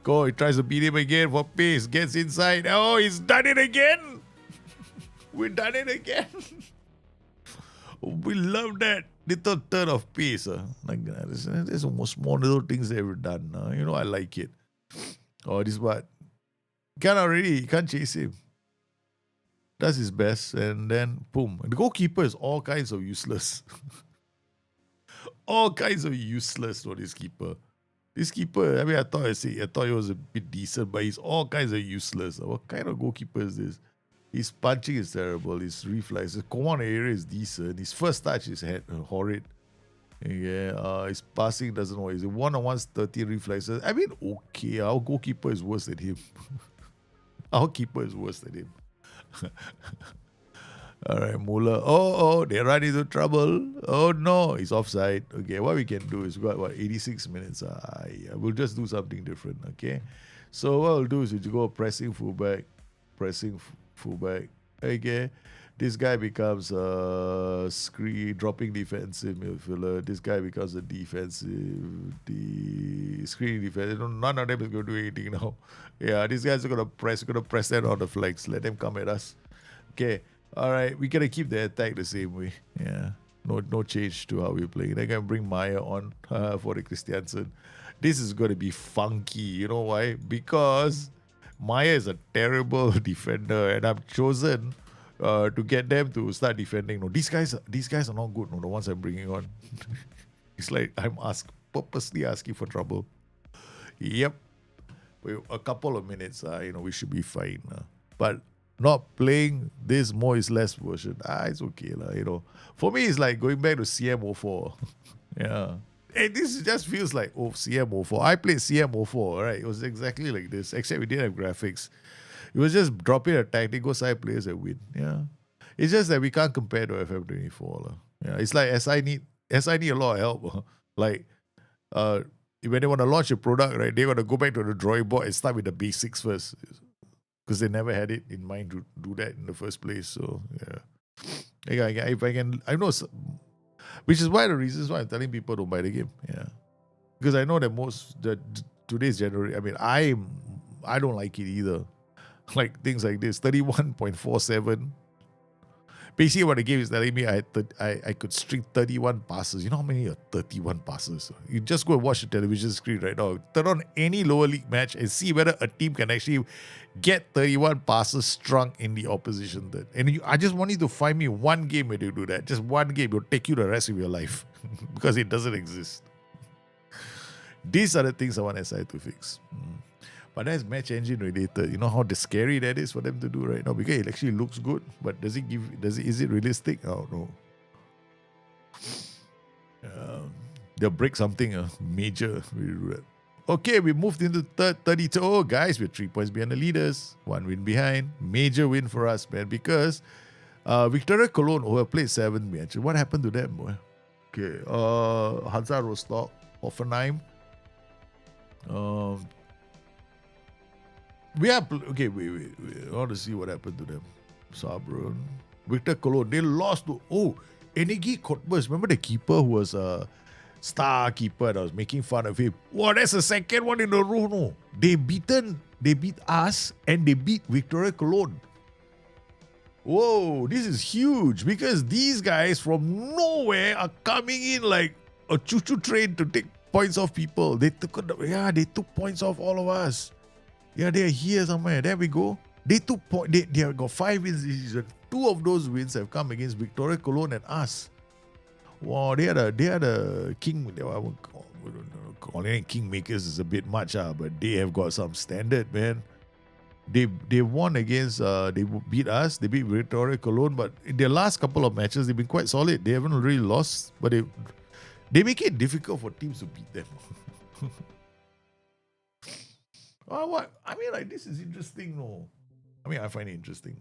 Go, he tries to beat him again for pace. Gets inside. Oh, he's done it again. We've done it again. We love that little turn of pace. Like there's almost small little things they've ever done. I like it. Oh, this what? You can't chase him. Does his best, and then boom. The goalkeeper is all kinds of useless. All kinds of useless for this keeper. This keeper, I thought he was a bit decent, but he's all kinds of useless. What kind of goalkeeper is this? His punching is terrible. His reflex, his command area is decent. His first touch is horrid. Yeah, his passing doesn't work. His one-on-one's 30 reflexes. Okay, our goalkeeper is worse than him. Our keeper is worse than him. All right, Muller. Oh, they run into trouble. Oh no, he's offside. Okay, what we can do is we've got 86 minutes. We'll just do something different. Okay, so what we'll do is we'll go pressing fullback. Okay, this guy becomes a dropping defensive midfielder. This guy becomes a screen defense. None of them is going to do anything now. Yeah, these guys are going to press that on the flanks. Let them come at us. Okay. All right, we gotta keep the attack the same way. Yeah, no change to how we're playing. They're gonna bring Maya on for the Christiansen. This is gonna be funky. You know why? Because Maya is a terrible defender, and I've chosen to get them to start defending. No, these guys are not good. No, the ones I'm bringing on. It's like I'm purposely asking for trouble. Yep, a couple of minutes. We should be fine. But not playing this more is less version. It's okay. For me, it's like going back to CM04. Yeah. And this just feels like CM04. I played CM04, right? It was exactly like this, except we didn't have graphics. It was just dropping a tactical side players and win. Yeah. It's just that we can't compare to FM24. Yeah. It's like SI need a lot of help. Like when they want to launch a product, right, they want to go back to the drawing board and start with the basics first. Because they never had it in mind to do that in the first place. So, yeah. If I can, I know, which is why the reasons why I'm telling people don't buy the game. Yeah. Because I know that today's generation, I don't like it either. Like things like this, 31.47. Basically, what the game is telling me, I could string 31 passes. You know how many are 31 passes? You just go and watch the television screen right now. Turn on any lower league match and see whether a team can actually get 31 passes strung in the opposition. And I just want you to find me one game where you do that. Just one game. It'll take you the rest of your life because it doesn't exist. These are the things I want SI to fix. But that's match engine related. You know how scary that is for them to do right now? Because it actually looks good, but is it realistic? Oh no. They'll break something major. Okay, we moved into third 32. Oh, guys, we're 3 points behind the leaders. 1 win behind. Major win for us, man, because Victoria Cologne, who have played 7 matches. What happened to them, boy? Okay, Hansa Rostock, Hoffenheim. Wait. I want to see what happened to them. Saarbrunn. Victor Cologne, they lost to Enigi Kotbers. Remember the keeper who was a star keeper that was making fun of him? Wow, that's the second one in a row. No, they beat us and they beat Victoria Cologne. Whoa, this is huge because these guys from nowhere are coming in like a choo-choo train to take points off people. They took points off all of us. Yeah, they're here somewhere. There we go. They took They have got 5 wins this season. 2 of those wins have come against Victoria Cologne and us. Wow, they are the king. Calling it kingmakers is a bit much, but they have got some standard, man. They won against. They beat us. They beat Victoria Cologne, but in their last couple of matches, they've been quite solid. They haven't really lost, but they make it difficult for teams to beat them. What? This is interesting, no? I find it interesting.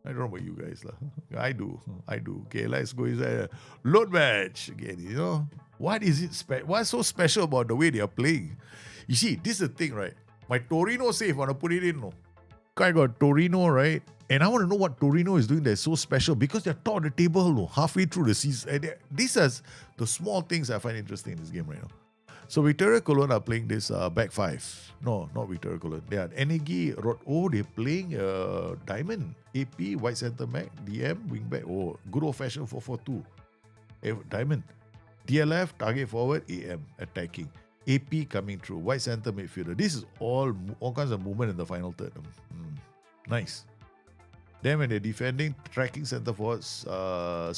I don't know about you guys. I do. Okay, let's go inside. Load match. Again, what's so special about the way they are playing? You see, this is the thing, right? My Torino save, I want to put it in, no? I got Torino, right? And I want to know what Torino is doing that's so special because they're top of the table, no? Halfway through the season. These are the small things I find interesting in this game right now. So Victoria Cologne are playing this back 5. No, not Victoria Cologne. They are Enigi. They're playing Diamond. AP, white centre back, DM, wing back. Good old fashioned 4-4-2. Diamond. DLF, target forward, AM, attacking. AP coming through. White center midfielder. This is all kinds of movement in the final third. Nice. Then when they're defending, tracking center forwards,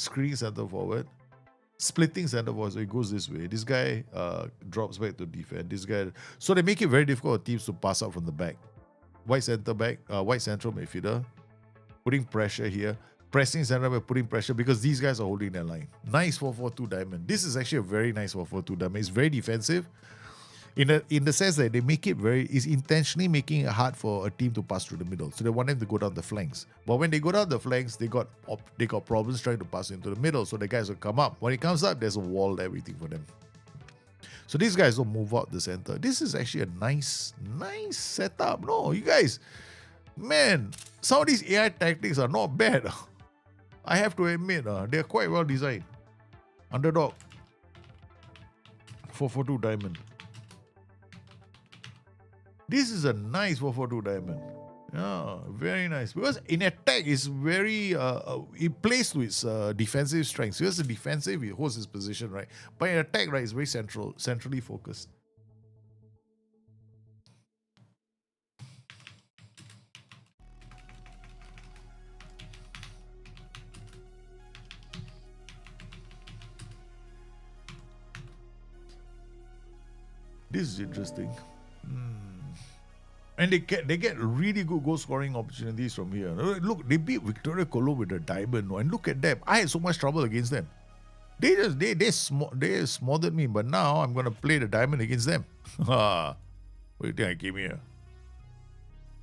screening center forward, splitting center forward. So it goes this way. This guy drops back to defend. This guy. So they make it very difficult for teams to pass out from the back. White center back, white central midfielder, putting pressure here. Pressing center back, putting pressure because these guys are holding their line. Nice 4-4-2 diamond. This is actually a very nice 4-4-2 diamond. It's very defensive. In the sense that they make it is intentionally making it hard for a team to pass through the middle. So they want them to go down the flanks. But when they go down the flanks, they got problems trying to pass into the middle. So the guys will come up. When it comes up, there's a wall, everything for them. So these guys don't move out the center. This is actually a nice setup. No, you guys, man, some of these AI tactics are not bad. I have to admit, they're quite well designed. Underdog. 4-4-2 diamond. This is a nice 4-4-2 diamond. Yeah, very nice. Because in attack, it's very, it plays to its defensive strengths. Because the defensive, it holds its position, right? But in attack, right, it's very centrally focused. This is interesting. And they get really good goal scoring opportunities from here. Look, they beat Victoria Kolo with a diamond, and look at them. I had so much trouble against them. They smothered me, but now I'm gonna play the diamond against them. What do you think I came here?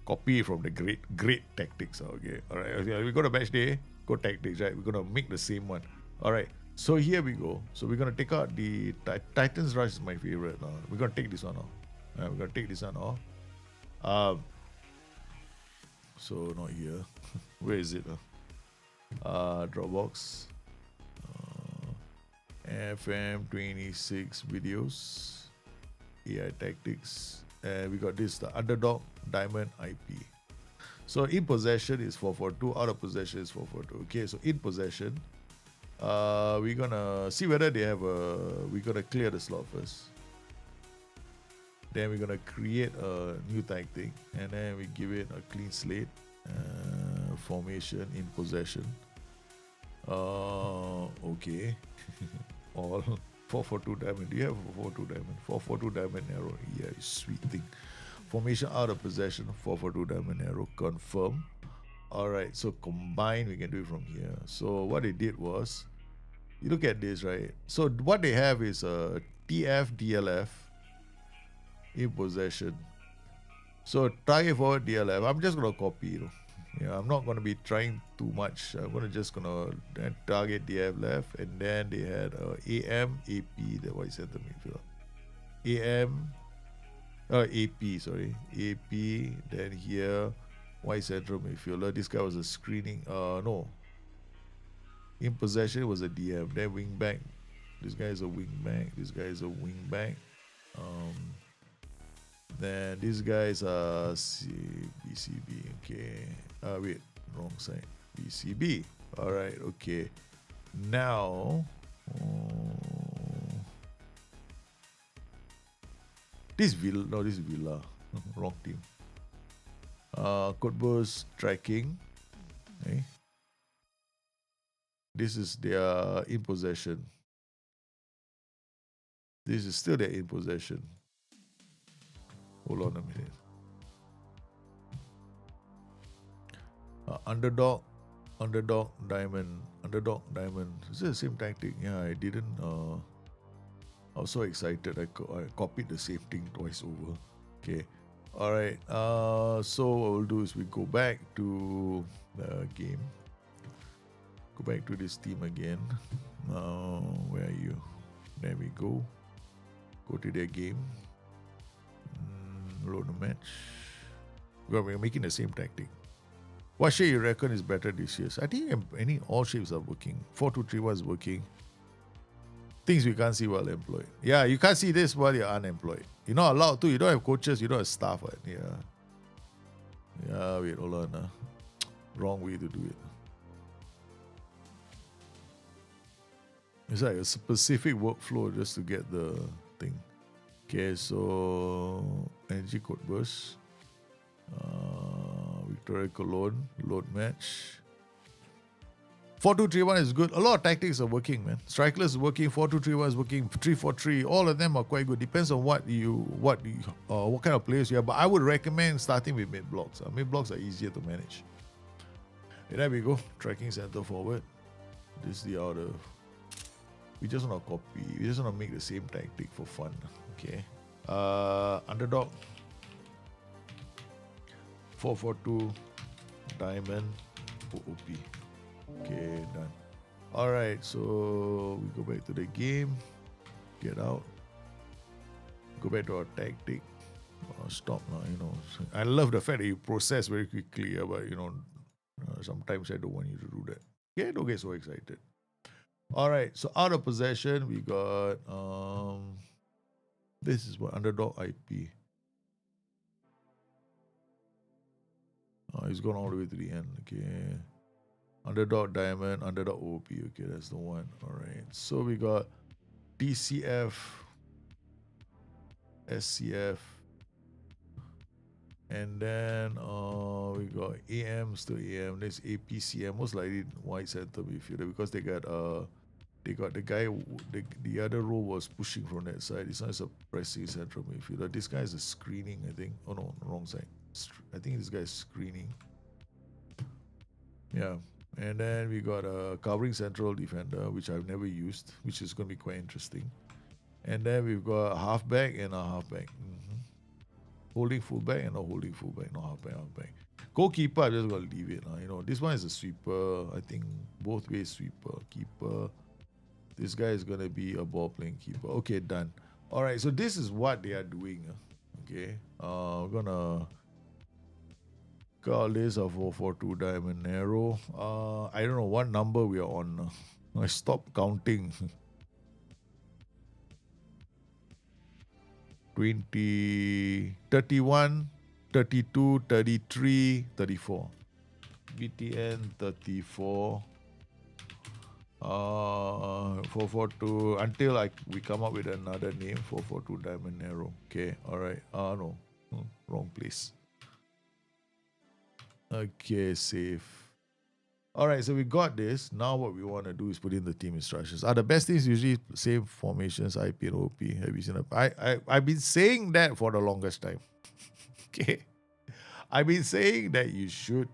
Copy from the great tactics. Okay, all right. We go to match day. Go tactics, right? We're gonna make the same one. All right. So here we go. So we're gonna take out the Titans Rush is my favorite. We're gonna take this one off. We're gonna take this one off. So not here. Where is it? Dropbox. FM26 videos. AI tactics. And we got this, the underdog diamond IP. So in possession is 4-4-2. Out of possession is 4-4-2. Okay, so in possession. We're gonna see whether they have we're gonna clear the slot first. Then we're gonna create a new tactic, and then we give it a clean slate. Formation in possession. Okay. All 4-4-2 diamond. Do you have a 4-4-2 diamond? 4-4-2 diamond arrow. Yeah, sweet thing. Formation out of possession. 4-4-2 diamond arrow. Confirm. Alright, so combine, we can do it from here. So what they did was, you look at this, right? So what they have is a TF, DLF in possession. So target forward DLF. I'm just gonna copy, Yeah, I'm not gonna be trying too much. I'm gonna target DF left, and then they had AM, AP, the white center midfielder. AM, AP, sorry, AP. Then here. White central midfielder. This guy was a screening. No. In possession, it was a DM. Then wing back. This guy is a wing back. This guy is a wing back. Then this guy is a BCB. Okay. Wait, wrong side. BCB. All right. Okay. Now, this Villa. No, this is Villa. Wrong team. Code burst tracking. Okay. This is their in possession. This is still their in possession. Hold on a minute. Underdog diamond. Is it the same tactic? Yeah, I didn't. I was so excited. I copied the same thing twice over. Okay. Alright, so what we'll do is we go back to the game. Go back to this team again. Where are you? There we go. Go to their game. Load the match. We're making the same tactic. What shape you reckon is better this year? I think all shapes are working. 4-2-3-1 is working. Things we can't see while employed. Yeah, you can't see this while you're unemployed. You're not allowed to. You don't have coaches. You don't have staff. Right? Yeah. Yeah, wait, hold on. Wrong way to do it. It's like a specific workflow just to get the thing. Okay, so energy code burst. Victoria Cologne, load match. 4-2-3-1 is good. A lot of tactics are working, man. Strikeless is working, 4-2-3-1 is working, 3-4-3. All of them are quite good. Depends on what kind of players you have. But I would recommend starting with mid blocks. Mid blocks are easier to manage. Okay, there we go. Tracking center forward. This is the order. We just want to copy. We just want to make the same tactic for fun. Okay. Underdog. 4-4-2. Diamond. OOP. Okay, done. Alright, so we go back to the game. Get out. Go back to our tactic. Stop now, I love the fact that you process very quickly, but sometimes I don't want you to do that. Okay, don't get so excited. Alright, so out of possession, we got this is what underdog IP. It's gone all the way to the end. Okay. Underdog diamond, underdog OP. Okay, that's the one. Alright. So we got DCF, SCF, and then we got AM, still AM. There's APCM, most likely white center midfielder because they got the guy, the other row was pushing from that side. This one is a pressing central midfielder. This guy is a screening, I think. Oh no, wrong side. I think this guy is screening. Yeah. And then we got a covering central defender, which I've never used, which is going to be quite interesting. And then we've got a halfback and a halfback. Holding fullback and a holding fullback, not halfback. Goalkeeper, I'm just going to leave it. This one is a sweeper. I think both ways sweeper, keeper. This guy is going to be a ball playing keeper. Okay, done. All right, so this is what they are doing. Okay, we're going to call this a 4-4-2 diamond narrow. I don't know what number we are on. I stopped counting. 20, 31, 32, 33, 34. BTN 34. 4-4-2 until we come up with another name. 4-4-2 diamond narrow. Okay, all right. No, wrong place. Okay, save. All right, so we got this. Now what we want to do is put in the team instructions. The best things usually same formations, IP and OP. Have you seen it? I've been saying that for the longest time. Okay. I've been saying that you should,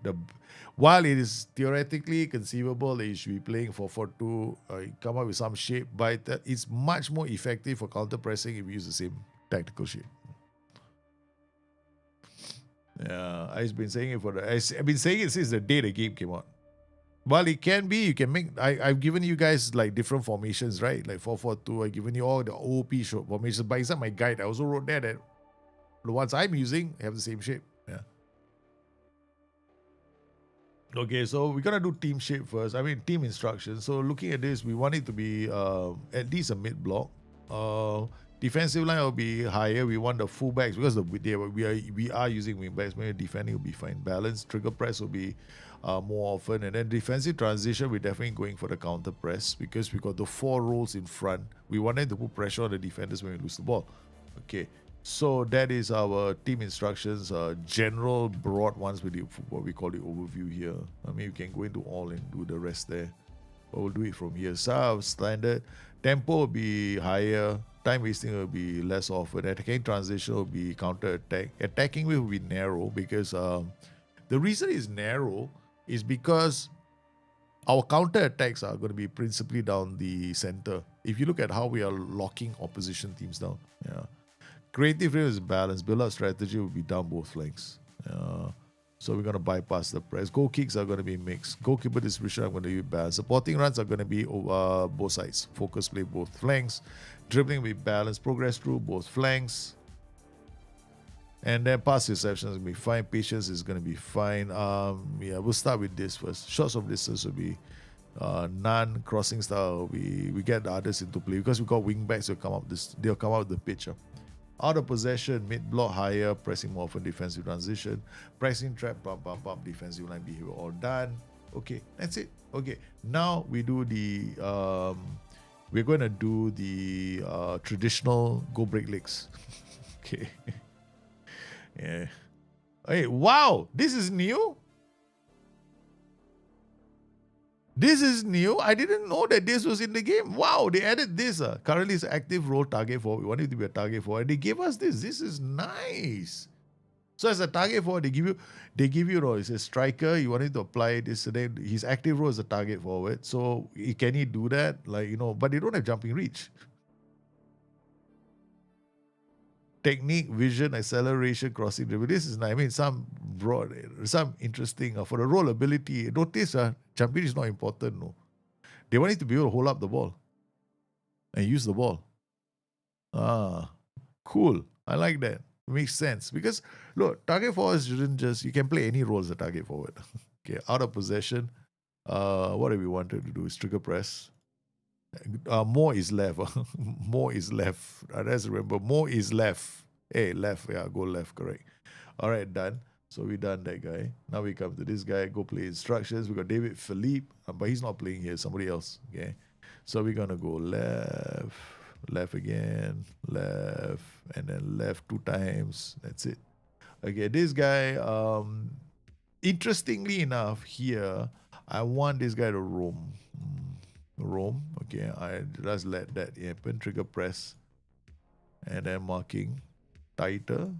while it is theoretically conceivable that you should be playing 4-4-2, come up with some shape, but it's much more effective for counter pressing if you use the same tactical shape. Yeah, I've been saying it I've been saying it since the day the game came out. Well, it can be. You can make. I've given you guys like different formations, right? Like 4-4-2. I've given you all the OP formations. But inside my guide, I also wrote there that the ones I'm using have the same shape. Yeah. Okay, so we're gonna do team shape first. Team instructions. So looking at this, we want it to be at least a mid block. Defensive line will be higher. We want the fullbacks because we are using wingbacks. Maybe defending will be fine. Balance, trigger press will be more often, and then defensive transition we're definitely going for the counter press because we got the 4 roles in front. We wanted to put pressure on the defenders when we lose the ball. Okay, so that is our team instructions. General broad ones with what we call the overview here. You can go into all and do the rest there, but we'll do it from here. So standard tempo will be higher. Time wasting will be less often. Attacking transition will be counter attack. Attacking will be narrow because the reason it's narrow is because our counter attacks are going to be principally down the center. If you look at how we are locking opposition teams down, yeah. Creative frame is balanced. Build up strategy will be down both flanks. So we're going to bypass the press. Goal kicks are going to be mixed. Goalkeeper distribution I'm going to be balanced. Supporting runs are going to be over both sides. Focus play both flanks. Dribbling will be balanced. Progress through both flanks. And then pass reception is going to be fine. Patience is going to be fine. We'll start with this first. Shots of distance will be none. Crossing style, we get the others into play because we got wing backs. They'll come out the pitch. Out of possession, mid block higher, pressing more often, defensive transition, pressing trap, bump, defensive line behavior, all done. Okay, that's it. Okay, now we do the we're going to do the traditional go break legs. Okay. Yeah. Hey, wow, this is new. This is new. I didn't know that this was in the game. Wow, they added this. Currently, it's active role target for. We want it to be a target for, and they gave us this. This is nice. So as a target forward, they give you, it's a striker. You want it to apply this, and then his active role is a target forward. So can he do that? But they don't have jumping reach. Technique, vision, acceleration, crossing dribble. This is nice. Some broad, some interesting. For the role ability, notice jumping is not important. No, they want it to be able to hold up the ball and use the ball. Cool. I like that. Makes sense because look, target forwards shouldn't just you can play any role as a target forward. Okay, out of possession. What have we wanted to do is trigger press. More is left. More is left. Let's remember, more is left. Hey, left. Yeah, go left. Correct. All right, done. So we done that guy. Now we come to this guy. Go play instructions. We got David Philippe, but he's not playing here. Somebody else. Okay. So we're gonna go left. Left again, left, and then left 2 times. That's it. Okay, this guy, interestingly enough, here, I want this guy to roam. Roam, okay, I just let that happen. Trigger press, and then marking tighter.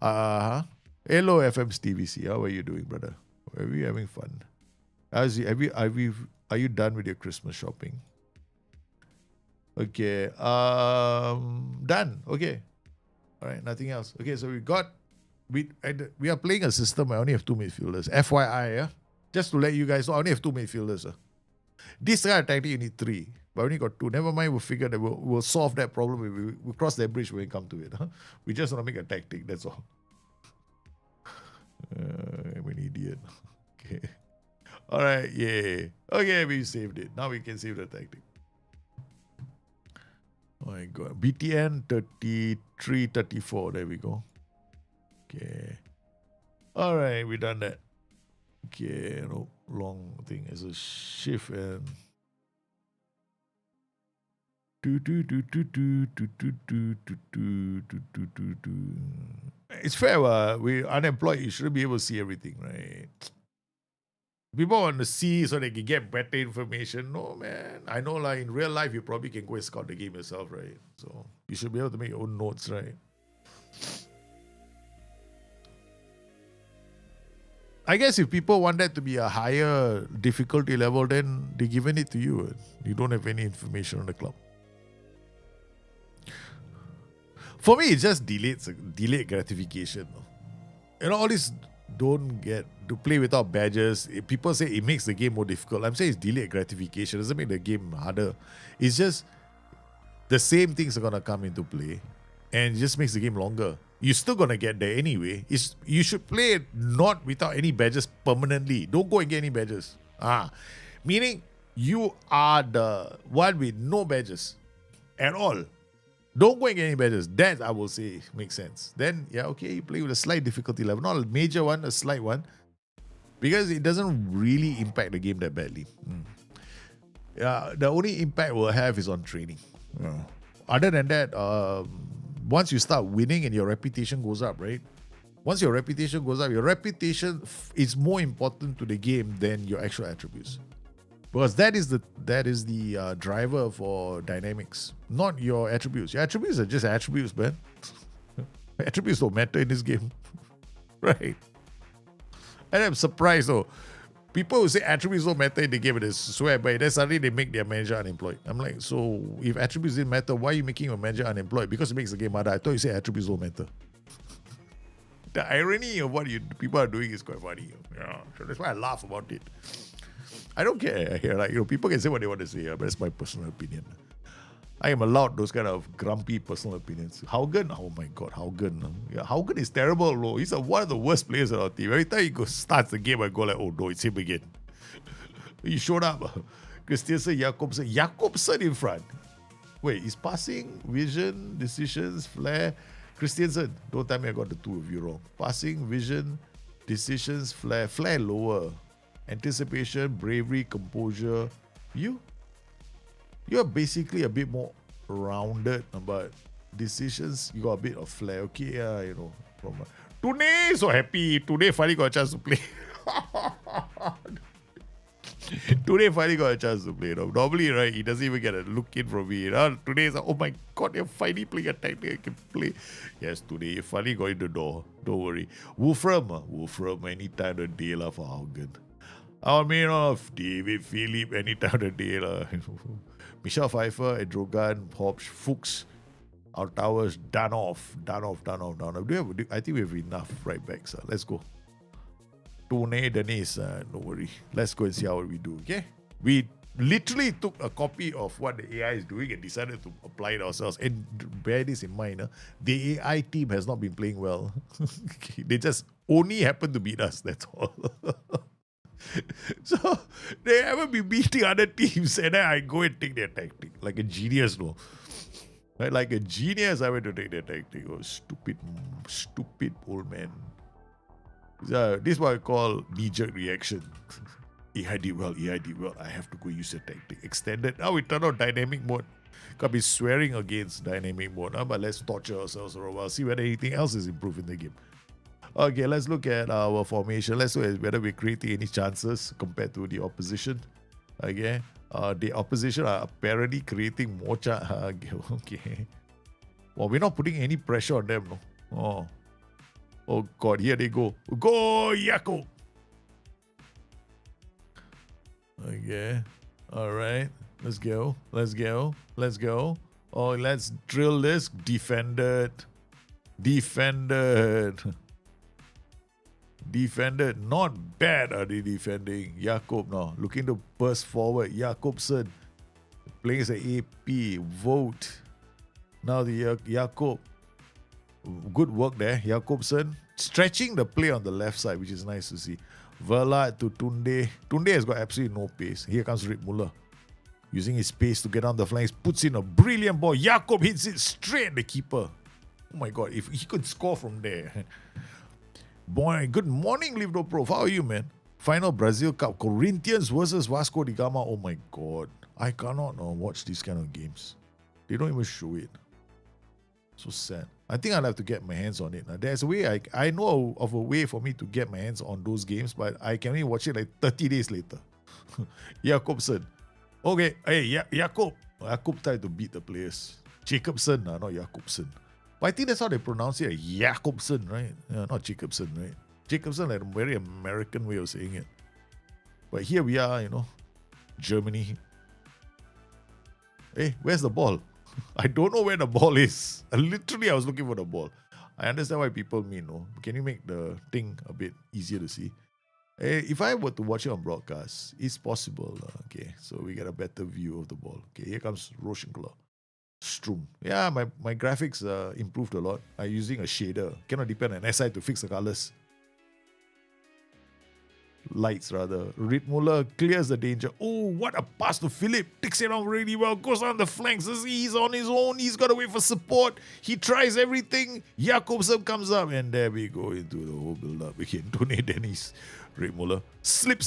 Hello, FM's TVC. How are you doing, brother? Are you having fun? Are you done with your Christmas shopping? Okay, done. Okay, all right, nothing else. Okay, so we are playing a system. I only have 2 midfielders. FYI, yeah, just to let you guys know, I only have 2 midfielders. This kind of tactic you need 3, but I only got 2. Never mind, we'll figure that we'll solve that problem. We'll cross that bridge when we come to it. We just want to make a tactic. That's all. I'm an idiot. Okay. All right. Yeah. Okay, we saved it. Now we can save the tactic. Oh my God. BTN 3334. There we go. Okay. All right. We done that. Okay. No long thing. It's a shift and. It's fair. We're unemployed. You shouldn't be able to see everything, right? People want to see so they can get better information. No, man. I know, like, in real life, you probably can go and scout the game yourself, right? So you should be able to make your own notes, right? I guess if people want that to be a higher difficulty level, then they're giving it to you. You don't have any information on the club. For me, it's just delayed gratification. You know, all this don't get to play without badges. People say it makes the game more difficult. I'm saying it's delayed gratification. It doesn't make the game harder. It's just the same things are going to come into play and it just makes the game longer. You're still going to get there anyway. You should play it not without any badges permanently. Don't go and get any badges. Meaning you are the one with no badges at all. Don't go and get any badges. That, I will say, makes sense. Then, yeah, okay, you play with a slight difficulty level. Not a major one, a slight one. Because it doesn't really impact the game that badly. Yeah, the only impact we'll have is on training. Other than that, once you start winning and your reputation goes up, right? Once your reputation goes up, your reputation is more important to the game than your actual attributes. Because that is the driver for dynamics, not your attributes. Your attributes are just attributes, man. Attributes don't matter in this game. Right? And I'm surprised though. People who say attributes don't matter in the game, they swear by it, then suddenly they make their manager unemployed. I'm like, so if attributes didn't matter, why are you making your manager unemployed? Because it makes the game harder. I thought you said attributes don't matter. The irony of what people are doing is quite funny. Yeah, so that's why I laugh about it. I don't care. People can say what they want to say, but that's my personal opinion. I am allowed those kind of grumpy personal opinions. Haugen, oh my God, Haugen. Yeah, Haugen is terrible, bro. He's one of the worst players on our team. Every time he starts the game, I go like, oh no, it's him again. He showed up. Christiansen, Jakobsen in front. Wait, he's passing, vision, decisions, flair. Christiansen, don't tell me I got the 2 of you wrong. Passing, vision, decisions, flair lower. Anticipation, bravery, composure. You? You're basically a bit more rounded, but decisions, you got a bit of flair. Okay, yeah, you know. Today, so happy. Today, finally got a chance to play. Today, finally got a chance to play. Normally, right, he doesn't even get a look in from me. Today, is like, oh my god, you're finally playing a tactic I can play. Yes, today, you finally got in the door. Don't worry. Wolfram, anytime of the day for Haugen. I mean, David Philip, anytime of the day. Michelle Pfeiffer, Edrogan, Hobbs, Fuchs, our towers, done off. I think we have enough right backs. Let's go. Tone Denise, don't worry. Let's go and see how we do, okay? We literally took a copy of what the AI is doing and decided to apply it ourselves. And bear this in mind, the AI team has not been playing well. They just only happen to beat us, that's all. So they haven't been beating other teams, and then I go and take their tactic. Like a genius, no? Right? Like a genius, I went to take their tactic. Oh, stupid old man. This is what I call knee-jerk reaction. I did well. I have to go use the tactic. Extended. Now we turn on dynamic mode. Can't be swearing against dynamic mode. But let's torture ourselves for a while. See whether anything else is improved in the game. Okay, let's look at our formation. Let's look at whether we're creating any chances compared to the opposition. Okay. The opposition are apparently creating more okay. Well, we're not putting any pressure on them, no. Oh God, here they go. Go, Yako! Okay. Alright. Let's go. Oh, let's drill this. Defended. Not bad are they defending. Jakob now. Looking to burst forward. Jakobsen. Playing as an AP. Vote. Now the Jakob. Good work there, Jakobsen. Stretching the play on the left side, which is nice to see. Verlat to Tunde. Tunde has got absolutely no pace. Here comes Rick Muller. Using his pace to get on the flanks. Puts in a brilliant ball. Jakob hits it straight at the keeper. Oh my God, if he could score from there. Boy, good morning, Livdo Pro. How are you, man? Final Brazil Cup. Corinthians versus Vasco da Gama. Oh my God. I cannot watch these kind of games. They don't even show it. So sad. I think I'll have to get my hands on it. There's a way, I know of a way for me to get my hands on those games, but I can only watch it like 30 days later. Jakobsen. Okay, hey, Jakob. Jakob tried to beat the players. Jacobsen, not Jakobsen. But I think that's how they pronounce it, Jakobsen, right? Yeah, not Jacobsen, right? Jacobsen, like a very American way of saying it. But here we are, Germany. Hey, where's the ball? I don't know where the ball is. Literally, I was looking for the ball. I understand why people mean, Can you make the thing a bit easier to see? If I were to watch it on broadcast, it's possible. Okay, so we get a better view of the ball. Okay, here comes Roschenkler. Strum. Yeah, my graphics improved a lot. I'm using a shader. Cannot depend on SI to fix the colors. Lights rather. Rittmuller clears the danger. Oh, what a pass to Philip. Takes it on really well. Goes on the flanks. He's on his own. He's got to wait for support. He tries everything. Jakobsen comes up. And there we go into the whole build-up. Again, Tone Dennis. Rittmuller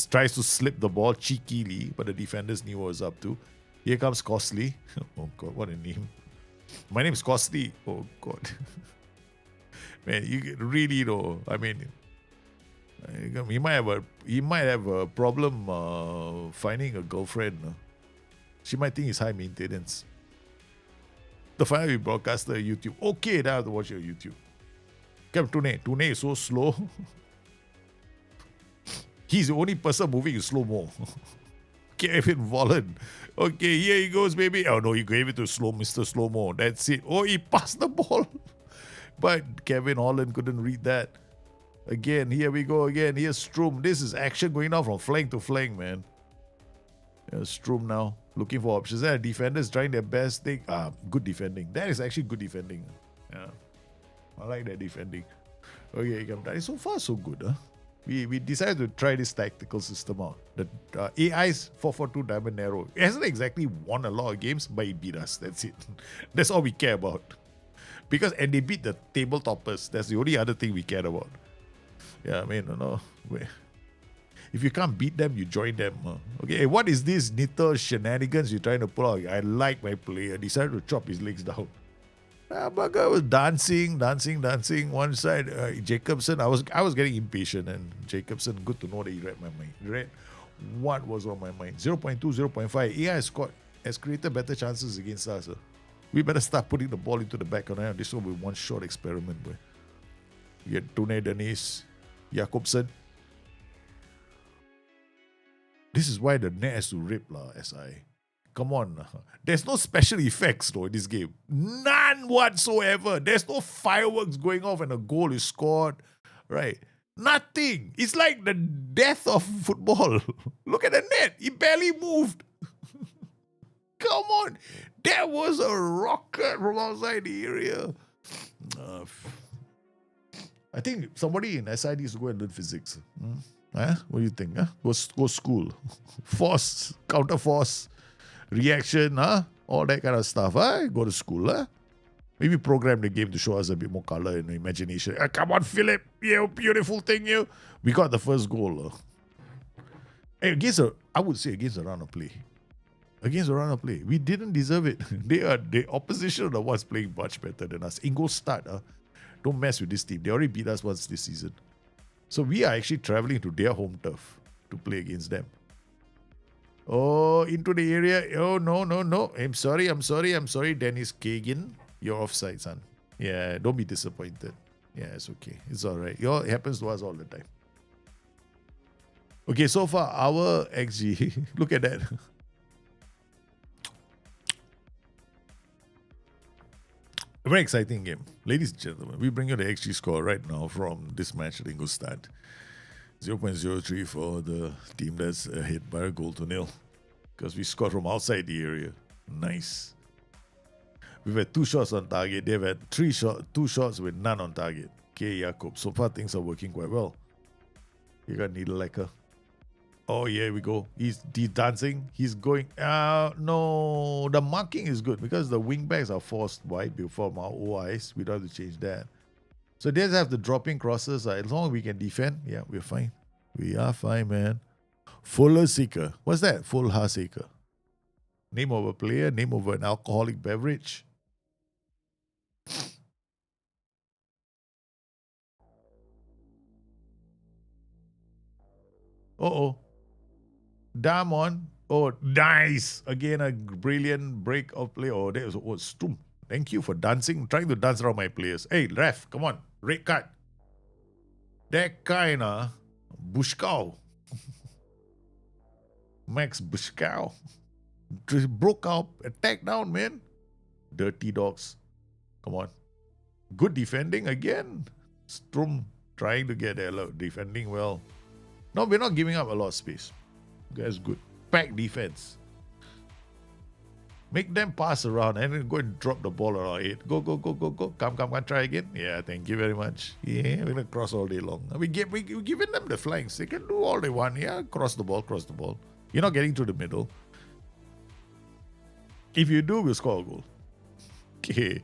tries to slip the ball cheekily. But the defenders knew what was up to. Here comes Costly. Oh God, what a name. My name is Costly. Oh God. Man, you really I mean, he might have a problem finding a girlfriend. She might think he's high maintenance. The final broadcaster YouTube. Okay, now I have to watch your YouTube. Come, Tune is so slow. He's the only person moving in slow-mo. Kevin Volland. Okay, here he goes, baby. Oh no, he gave it to Mr. Slow-mo. That's it. Oh, he passed the ball. But Kevin Holland couldn't read that. Again, here we go again. Here's Strum. This is action going on from flank to flank, man. Here's Strum now. Looking for options. There, defenders trying their best. Good defending. That is actually good defending. Yeah. I like that defending. Okay, so far so good, huh? We decided to try this tactical system out. The AI's 4-4-2 Diamond Narrow. It hasn't exactly won a lot of games, but it beat us. That's it. That's all we care about. And they beat the table toppers. That's the only other thing we cared about. Yeah, I mean, If you can't beat them, you join them. Okay, hey, what is this little shenanigans you're trying to pull out? I like my player. Decided to chop his legs down. Bugger was dancing. One side, Jacobson. I was getting impatient, and Jacobson. Good to know that he read my mind. He read what was on my mind. 0.2, 0.5. AI has created better chances against us. We better start putting the ball into the back of the net. This will be one short experiment, boy. You get Tune Dennis, Jakobsen. This is why the net has to rip, SI. Come on. There's no special effects, though, in this game. None whatsoever. There's no fireworks going off and a goal is scored. Right? Nothing. It's like the death of football. Look at the net. It barely moved. Come on. That was a rocket from outside the area. I think somebody in SID needs to go and learn physics. What do you think? Go school. Force, counter force, reaction, all that kind of stuff. Go to school. Maybe program the game to show us a bit more color and imagination. Come on, Philip. You beautiful thing, you. We got the first goal. I would say against a run of play. Against a run of play. We didn't deserve it. The opposition are the ones playing much better than us. Ingolstadt, don't mess with this team. They already beat us once this season. So we are actually traveling to their home turf to play against them. Oh, into the area. Oh, no. I'm sorry, Dennis Kagan. You're offside, son. Yeah, don't be disappointed. Yeah, it's okay. It's all right. It happens to us all the time. Okay, so far, our XG. Look at that. A very exciting game. Ladies and gentlemen, we bring you the XG score right now from this match at Ingolstadt. 0.03 for the team that's ahead by a goal to nil. Because we scored from outside the area. Nice. We've had 2 shots on target. They've had 2 shots with none on target. Okay, Jakob. So far, things are working quite well. You got Niederlecker. Oh, yeah, we go. He's dancing. He's going. No, the marking is good because the wing backs are forced wide before our OIs. We don't have to change that. So they just have the dropping crosses. As long as we can defend, yeah, we're fine. We are fine, man. Fuller Seeker. What's that? Fuller Seeker. Name of a player, name of an alcoholic beverage. Uh-oh. Damon. Oh, nice. Again, a brilliant break of play. Oh, that was Stum. Thank you for dancing, trying to dance around my players. Hey, ref, come on. Red card. That kind of Bushkow. Max Bushkow. Just broke out. Attack down, man. Dirty dogs. Come on. Good defending again. Strum trying to get there. Defending well. No, we're not giving up a lot of space. That's good. Pack defense. Make them pass around and then go and drop the ball around it. Go. Come. Try again. Yeah, thank you very much. Yeah, we're going to cross all day long. We're giving them the flanks. They can do all they want. Yeah, cross the ball. You're not getting to the middle. If you do, we'll score a goal. Okay.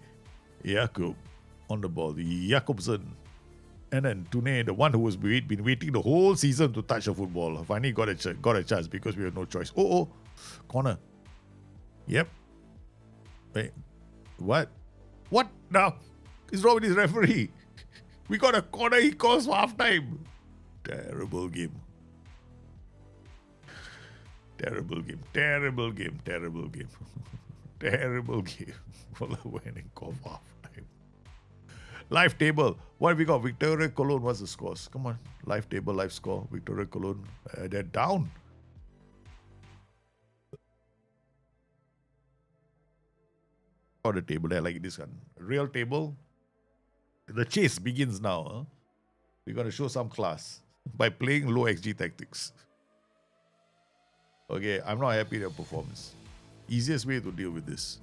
Jakob on the ball. Jakobsen. And then Tune, the one who was been waiting the whole season to touch a football, finally got a chance because we had no choice. Oh, corner. Yep. Wait, what? What now? Is wrong with this referee? We got a corner he calls for half time. Terrible game. Well, winning call for half time. Live table. What have we got? Victoria Cologne. What's the scores? Come on. Live table, live score. Victoria Cologne. They're down. On the table there, like this one. Real table. The chase begins now. We're going to show some class by playing low XG tactics. Okay, I'm not happy with your performance. Easiest way to deal with this.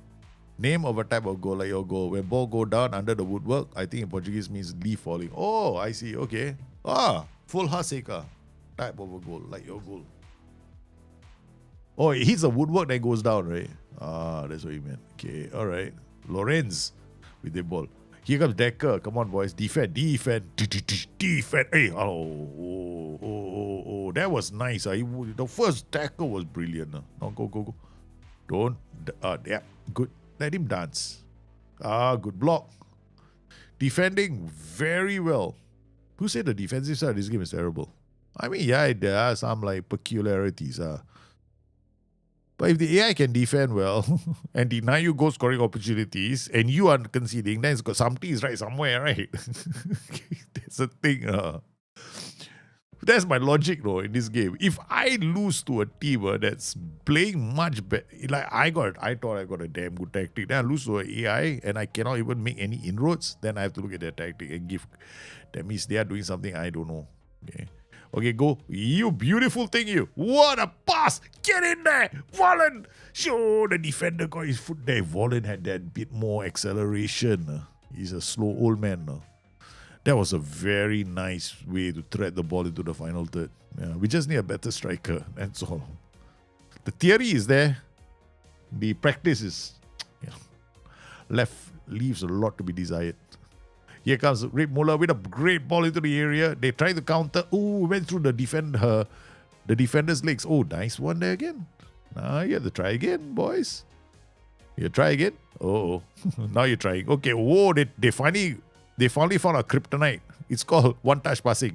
Name of a type of goal like your goal. When ball go down under the woodwork, I think in Portuguese means leaf falling. Oh, I see. Okay. Full Haseka type of a goal like your goal. Oh, it hits the woodwork that goes down, right? That's what you meant. Okay, all right. Lorenz with the ball. Here comes Decker. Come on, boys. Defend. Hey, that was nice. The first tackle was brilliant. No, go. Don't. Yeah, good. Let him dance. Good block. Defending very well. Who said the defensive side of this game is terrible? I mean, yeah, there are some like peculiarities. But if the AI can defend well and deny you goal scoring opportunities and you are conceding, then it's got something is right somewhere, right? That's the thing. That's my logic though in this game. If I lose to a team that's playing much better, like I thought I got a damn good tactic. Then I lose to an AI and I cannot even make any inroads, then I have to look at their tactic and give. That means they are doing something I don't know. Okay, go. You beautiful thing, you. What a pass. Get in there. Vollen. Show the defender got his foot there. Vollen had that bit more acceleration. He's a slow old man. That was a very nice way to thread the ball into the final third. Yeah, we just need a better striker. That's all. The theory is there. The practice is leaves a lot to be desired. Here comes Rip Muller with a great ball into the area. They try to counter. Oh, went through the defender's legs. Oh, nice one there again. You have to try again, boys. You try again. Oh, now you're trying. Okay. Whoa, they finally found a kryptonite. It's called one-touch passing.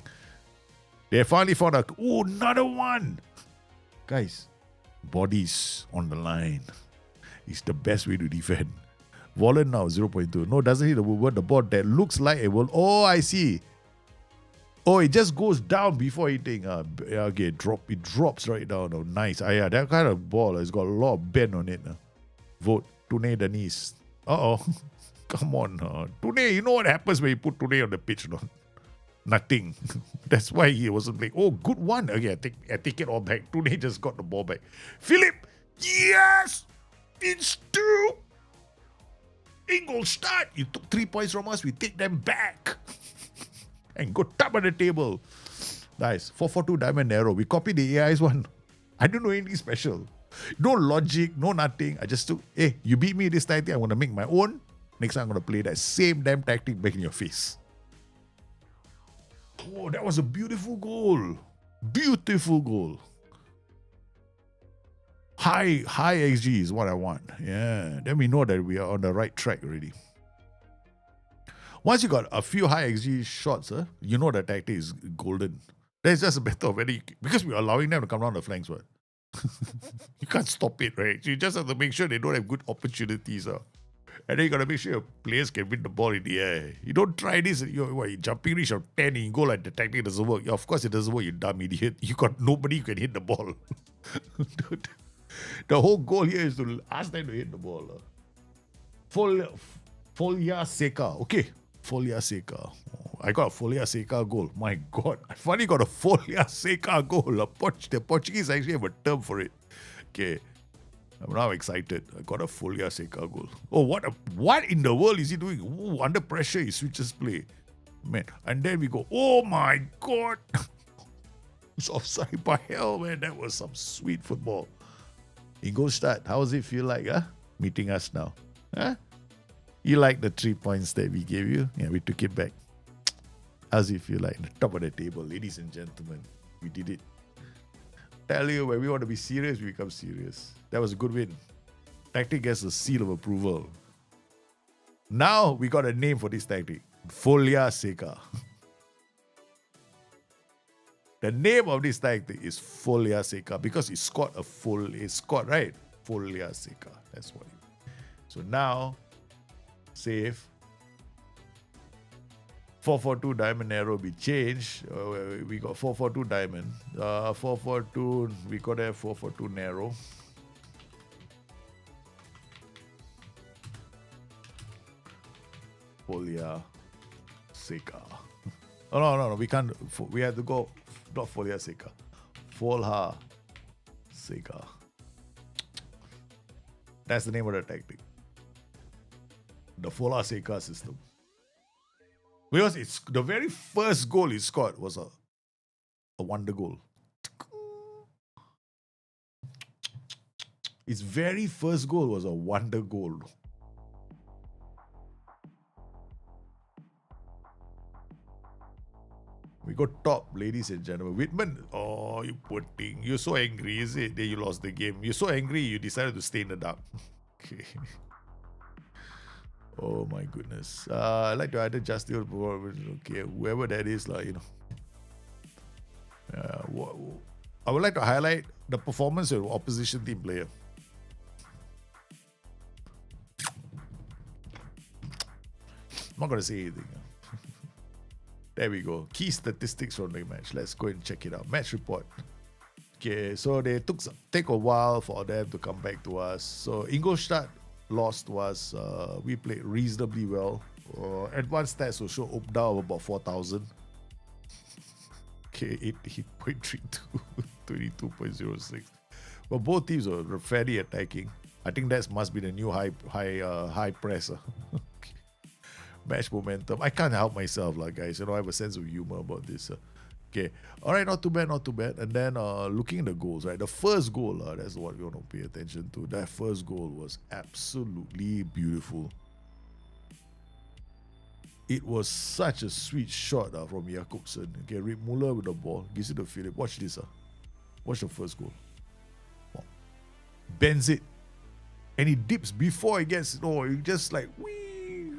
They finally found another one. Guys, bodies on the line. It's the best way to defend. Vollen now 0.2. No, doesn't hit the woodwork. The ball that looks like it will. Oh, I see. Oh, it just goes down before hitting. Okay, it drops right down. Oh, nice. Yeah, that kind of ball has got a lot of bend on it. Vote Tune Denise. Come on. Tune, you know what happens when you put Tune on the pitch? No? Nothing. That's why he wasn't playing. Oh, good one. Okay, I take it all back. Tune just got the ball back. Philip. Yes. It's 2. Ingolstadt, you took 3 points from us, we take them back. And go top of the table. Nice. 4-4-2 diamond arrow. We copied the AI's one. I don't know anything special. No logic, no nothing. I just took, you beat me this tactic, I'm going to make my own. Next time I'm going to play that same damn tactic back in your face. Oh, that was a beautiful goal. Beautiful goal. High XG is what I want. Yeah. Then we know that we are on the right track already. Once you got a few high XG shots, you know the tactic is golden. That's just a matter of because we're allowing them to come down the flanks, what? You can't stop it, right? You just have to make sure they don't have good opportunities. And then you got to make sure your players can win the ball in the air. You don't try this, you're jumping reach of 10 and you go like the tactic doesn't work. Yeah, of course it doesn't work, you dumb idiot. You got nobody who can hit the ball. The whole goal here is to ask them to hit the ball. Folia Seka. Okay. Folia Seka. I got a Folia Seka goal. My God. I finally got a Folia Seka goal. The Portuguese actually have a term for it. Okay. I'm now excited. I got a Folia Seka goal. Oh, what in the world is he doing? Ooh, under pressure, he switches play. Man. And then we go, oh my God. It's offside by hell, man. That was some sweet football. Ingolstadt, how does it feel like, meeting us now? You like the 3 points that we gave you? Yeah, we took it back. How does it feel like? The top of the table, ladies and gentlemen. We did it. Tell you, when we want to be serious, we become serious. That was a good win. Tactic gets a seal of approval. Now, we got a name for this tactic. Folia Seka. The name of this tactic is Folia Seka because he scored right? Folia Seka. That's what it is. So now, save. 4-4-2 diamond arrow be changed. We got 4-4-2 diamond. 4-4-2, we got a 4-4-2 narrow. Folia Seka. Oh, no, we can't. We have to go. Not Folia Seka. Folha Seka. That's the name of the tactic. The Folha Seka system. Because it's the very first goal he scored was a wonder goal. His very first goal was a wonder goal. We got top, ladies and gentlemen. Whitman, Oh, you poor thing. You're so angry, is it? That you lost the game. You're so angry, you decided to stay in the dark. Okay. Oh my goodness. I like to either just do okay, whoever that is, like, you know. I would like to highlight the performance of opposition team player. I'm not gonna say anything. There we go. Key statistics from the match. Let's go and check it out. Match report. Okay, so they take a while for them to come back to us. So Ingolstadt lost to us. We played reasonably well. Advanced stats will show Upda of about 4,000. Okay, 88.32, 22.06. But both teams were fairly attacking. I think that must be the new high press. Okay. Match momentum. I can't help myself, like guys. You know, I have a sense of humor about this. Okay, all right, not too bad, not too bad. And then looking at the goals, right? The first goal, that's what we want to pay attention to. That first goal was absolutely beautiful. It was such a sweet shot from Jakobsen. Okay, Rick Muller with the ball. Gives it to Philip. Watch this. Watch the first goal. Wow. Bends it. And he dips before he gets, it just like, whee,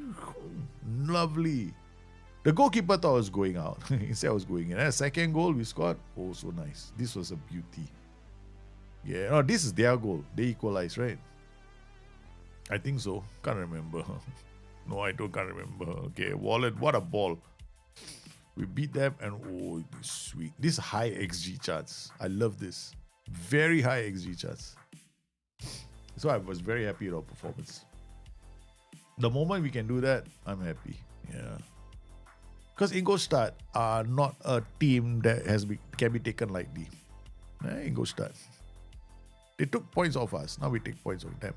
lovely. The goalkeeper thought it was going out. Instead, it was going in. And the second goal we scored, oh, so nice. This was a beauty. Yeah, no, this is their goal. They equalized, right? I think so. Can't remember. No, I can't remember. Okay, Wallet, what a ball. We beat them and oh, sweet. This high XG charts. I love this. Very high XG charts. So I was very happy with our performance. The moment we can do that, I'm happy. Yeah. Because Ingolstadt are not a team that can be taken lightly. Ingolstadt. They took points off us. Now we take points off them.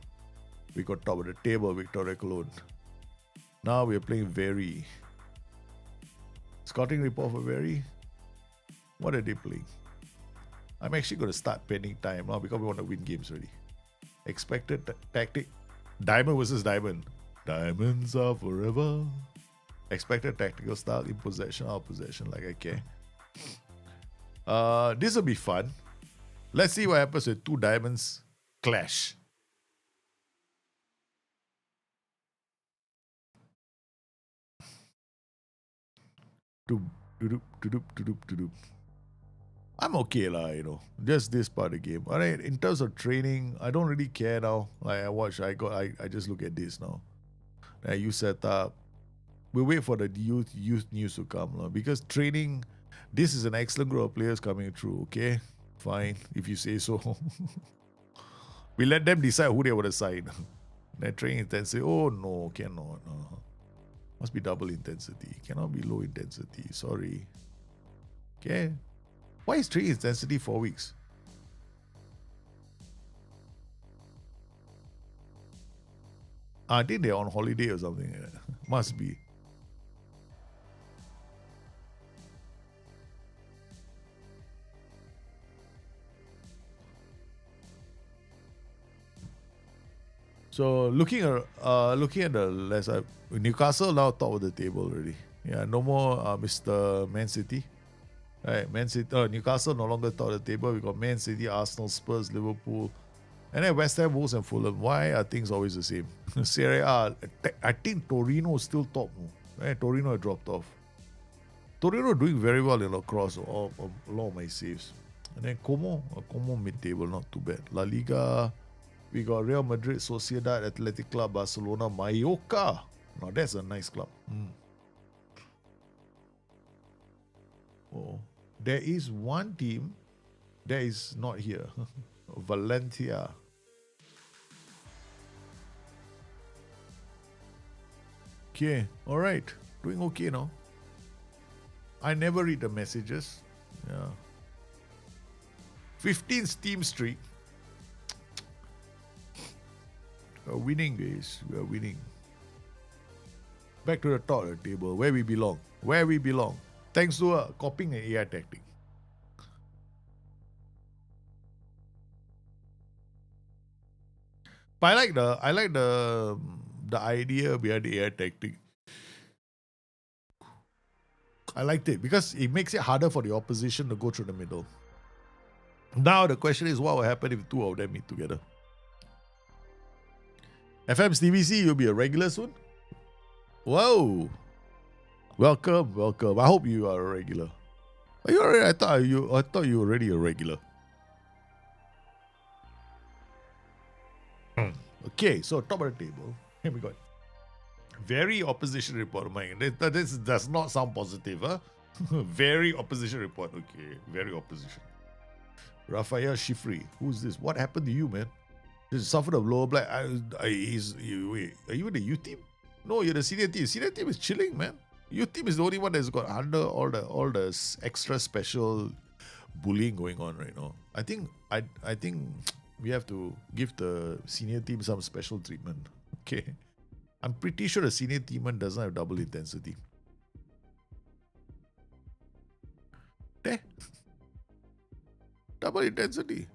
We got top of the table, Victoria Cologne. Now we are playing Very. Scouting report for Very. What are they playing? I'm actually going to start pending time now because we want to win games already. Expected tactic. Diamond versus Diamond. Diamonds are forever. Expected tactical style, in possession, out of possession, like okay. This will be fun. Let's see what happens when two diamonds clash. I'm okay lah, just this part of the game. Alright, in terms of training, I don't really care now. Like I just look at this now. You set up. We wait for the youth news to come because training, this is an excellent group of players coming through. Okay, fine if you say so. We let them decide who they want to sign. Their training intensity, oh no, cannot. Must be double intensity. Cannot be low intensity. Sorry. Okay. Why is training intensity 4 weeks? I think they're on holiday or something like that. Must be. So looking at the left side, Newcastle now top of the table already. Yeah, no more Mr. Man City. Right, Man City. Newcastle no longer top of the table. We got Man City, Arsenal, Spurs, Liverpool, and then West Ham, Wolves, and Fulham. Why are things always the same? Serie A, I think Torino is still top. Right? Torino had dropped off. Torino doing very well in lacrosse. A lot of my saves. And then Como mid-table, not too bad. La Liga. We got Real Madrid, Sociedad, Athletic Club, Barcelona, Mallorca. Now that's a nice club. Oh, there is one team that is not here. Valencia. Okay, all right. Doing okay now. I never read the messages. Yeah. 15 Steam streak. We're winning, guys. We are winning. Back to the top of the table, where we belong. Where we belong. Thanks to copying an AI tactic. But I like the idea behind the AI tactic. I liked it because it makes it harder for the opposition to go through the middle. Now the question is, what will happen if two of them meet together? FM's TVC, you'll be a regular soon? Whoa. Welcome. I hope you are a regular. Are you already? I thought you were already a regular. Okay, so top of the table. Here we go. Very opposition report. This does not sound positive, huh? Very opposition report. Okay, very opposition. Raphael Shifri. Who's this? What happened to you, man? Just suffered a lower black. Wait, are you in the U team? No, you're the senior team. Senior team is chilling, man. U team is the only one that's got under all the extra special bullying going on right now. I think we have to give the senior team some special treatment. Okay. I'm pretty sure the senior team doesn't have double intensity. Eh? Double intensity.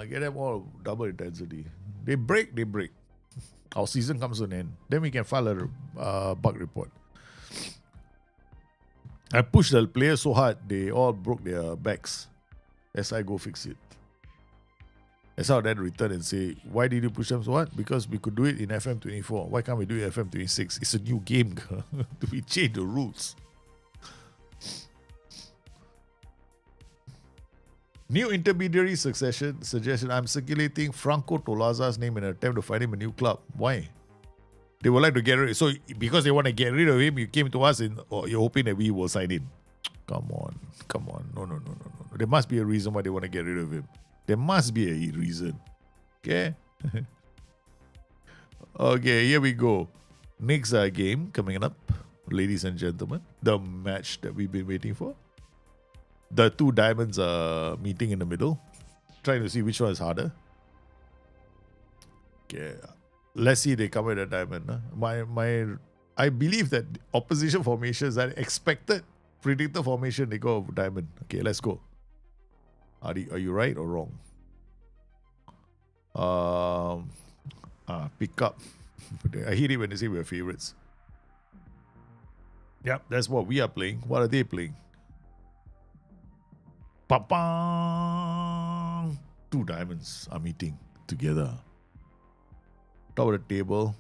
Get them all double intensity. They break. Our season comes to an end. Then we can file a bug report. I pushed the players so hard, they all broke their backs. As I go fix it. That's how then return and say, why did you push them so hard? Because we could do it in FM24. Why can't we do it in FM26? It's a new game. Do we change the rules? New intermediary suggestion. I'm circulating Franco Tolaza's name in an attempt to find him a new club. Why? They would like to get rid. So because they want to get rid of him, you came to us and you're hoping that we will sign in. Come on. No. There must be a reason why they want to get rid of him. There must be a reason. Okay? Okay, here we go. Next game coming up, ladies and gentlemen. The match that we've been waiting for. The two diamonds are meeting in the middle. Trying to see which one is harder. Okay. Let's see they come with a diamond. Huh? I believe that opposition formations are expected. Predictor formation, they go with diamond. Okay, let's go. Are you right or wrong? Pick up. I hate it when they say we're favorites. Yep, that's what we are playing. What are they playing? Pa-pang! Two diamonds are meeting together. Top of the table.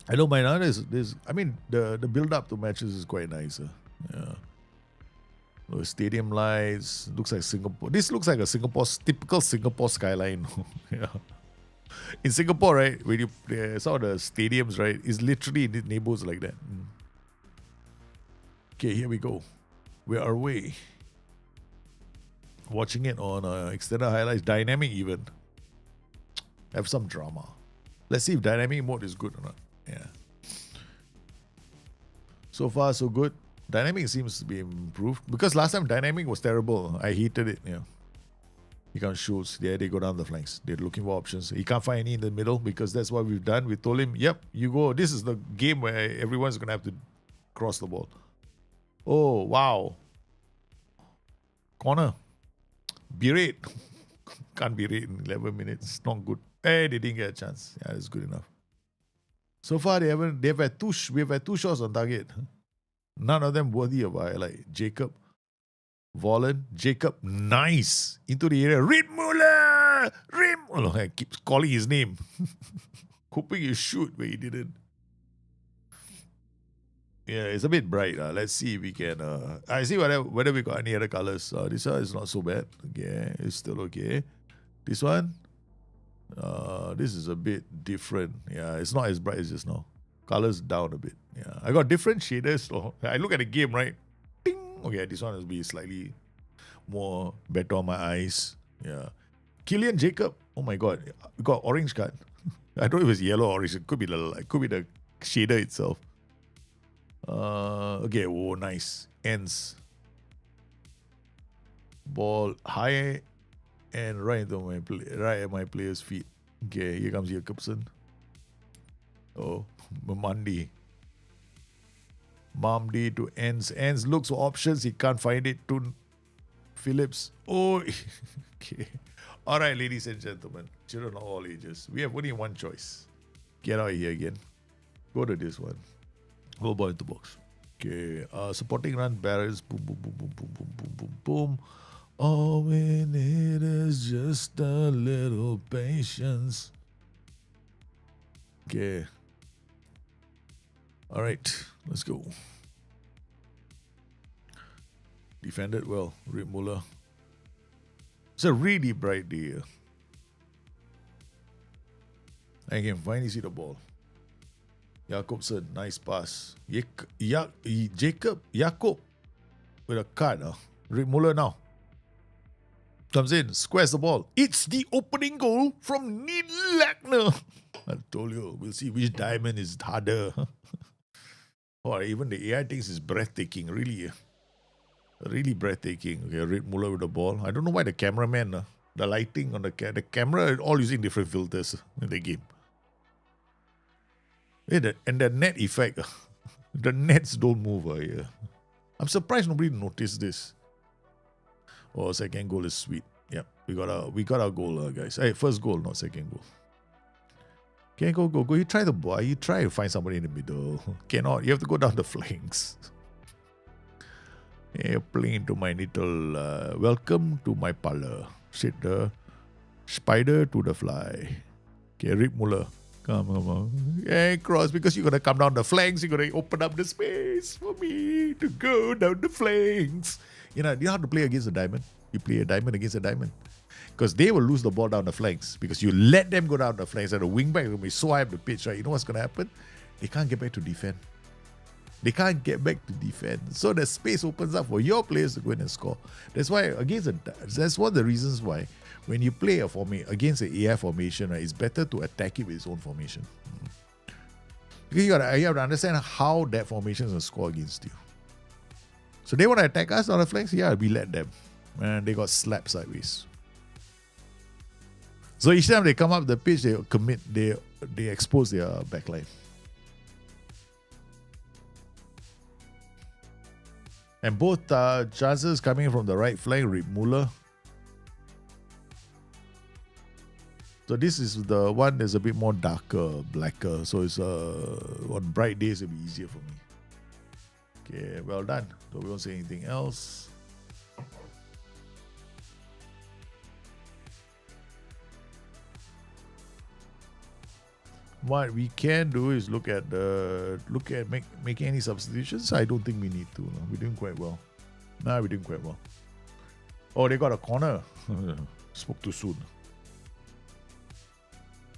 I don't mind. The build up to matches is quite nice. Yeah. The stadium lights looks like Singapore. This looks like a typical Singapore skyline. Yeah. In Singapore, right, when you saw the stadiums, right, it's literally in the neighborhoods like that. Okay, here we go. Where are we? Watching it on extended highlights, dynamic even. Have some drama. Let's see if dynamic mode is good or not. Yeah. So far, so good. Dynamic seems to be improved because last time dynamic was terrible. I hated it. Yeah. He can't shoot. Yeah, they go down the flanks. They're looking for options. He can't find any in the middle because that's what we've done. We told him, yep, you go. This is the game where everyone's going to have to cross the ball. Oh, wow. Corner. Berate. Can't berate in 11 minutes. Not good. Hey, they didn't get a chance. Yeah, it's good enough. So far, we've had two shots on target. None of them worthy of a highlight. Jacob. Vollen. Jacob. Nice. Into the area. Riedmuller! I keep calling his name. Hoping you shoot, but he didn't. Yeah, it's a bit bright. Let's see if we can... I see whether we got any other colors. This one is not so bad. Okay, it's still okay. This one... this is a bit different. Yeah, it's not as bright as just now. Colors down a bit. Yeah, I got different shaders. So I look at the game, right? Ding! Okay, this one will be slightly more better on my eyes. Yeah. Killian Jacob. Oh my god, we got orange card. I don't know if it's yellow or orange. It could be the shader itself. Okay. Oh, nice. Ends. Ball high and right at my player's feet. Okay, here comes Jacobson. Oh, Mamdi to Ends. Ends looks for options. He can't find it. To Phillips. Oh, okay. All right, ladies and gentlemen, children of all ages, we have only one choice. Get out of here again. Go to this one. Go ball into box. Okay. Supporting run barrels. Boom, boom, boom, boom, boom, boom, boom, boom, boom. All we need is just a little patience. Okay. All right. Let's go. Defended well. Rip Muller. It's a really bright day. I can finally see the ball. Jakobsen, nice pass. Jacob with a card. Rip Muller now. Comes in, squares the ball. It's the opening goal from Niederlechner. I told you, we'll see which diamond is harder. Or even the AI thinks is breathtaking, really. Really breathtaking. Okay, Rip Muller with the ball. I don't know why the cameraman, the lighting on the camera, all using different filters in the game. And the net effect, the nets don't move. Yeah. I'm surprised nobody noticed this. Oh, second goal is sweet. Yep, we got our goal, guys. Hey, first goal, not second goal. Okay, go. You try the ball. You try to find somebody in the middle. Cannot. You have to go down the flanks. Yeah, playing to my little. Welcome to my parlor. Sit the spider to the fly. Okay, Rip Muller. Come on. Yeah, cross, because you're going to come down the flanks. You're going to open up the space for me to go down the flanks. You know how to play against a diamond? You play a diamond against a diamond. Because they will lose the ball down the flanks. Because you let them go down the flanks and the wingback will be so high up the pitch, right? You know what's going to happen? They can't get back to defend. So the space opens up for your players to go in and score. That's why that's one of the reasons why when you play against an AI formation, right, it's better to attack it with its own formation. Because you have to understand how that formation is going to score against you. So they want to attack us on the flanks? Yeah, we let them. And they got slapped sideways. So each time they come up the pitch, they expose their backline. And both chances coming from the right flank, Rip Muller. So this is the one that's a bit more darker, blacker. So it's on bright days it'll be easier for me. Okay, well done. So we won't say anything else. What we can do is making any substitutions. I don't think we need to. No? We're doing quite well. We're doing quite well. Oh, they got a corner. Spoke too soon.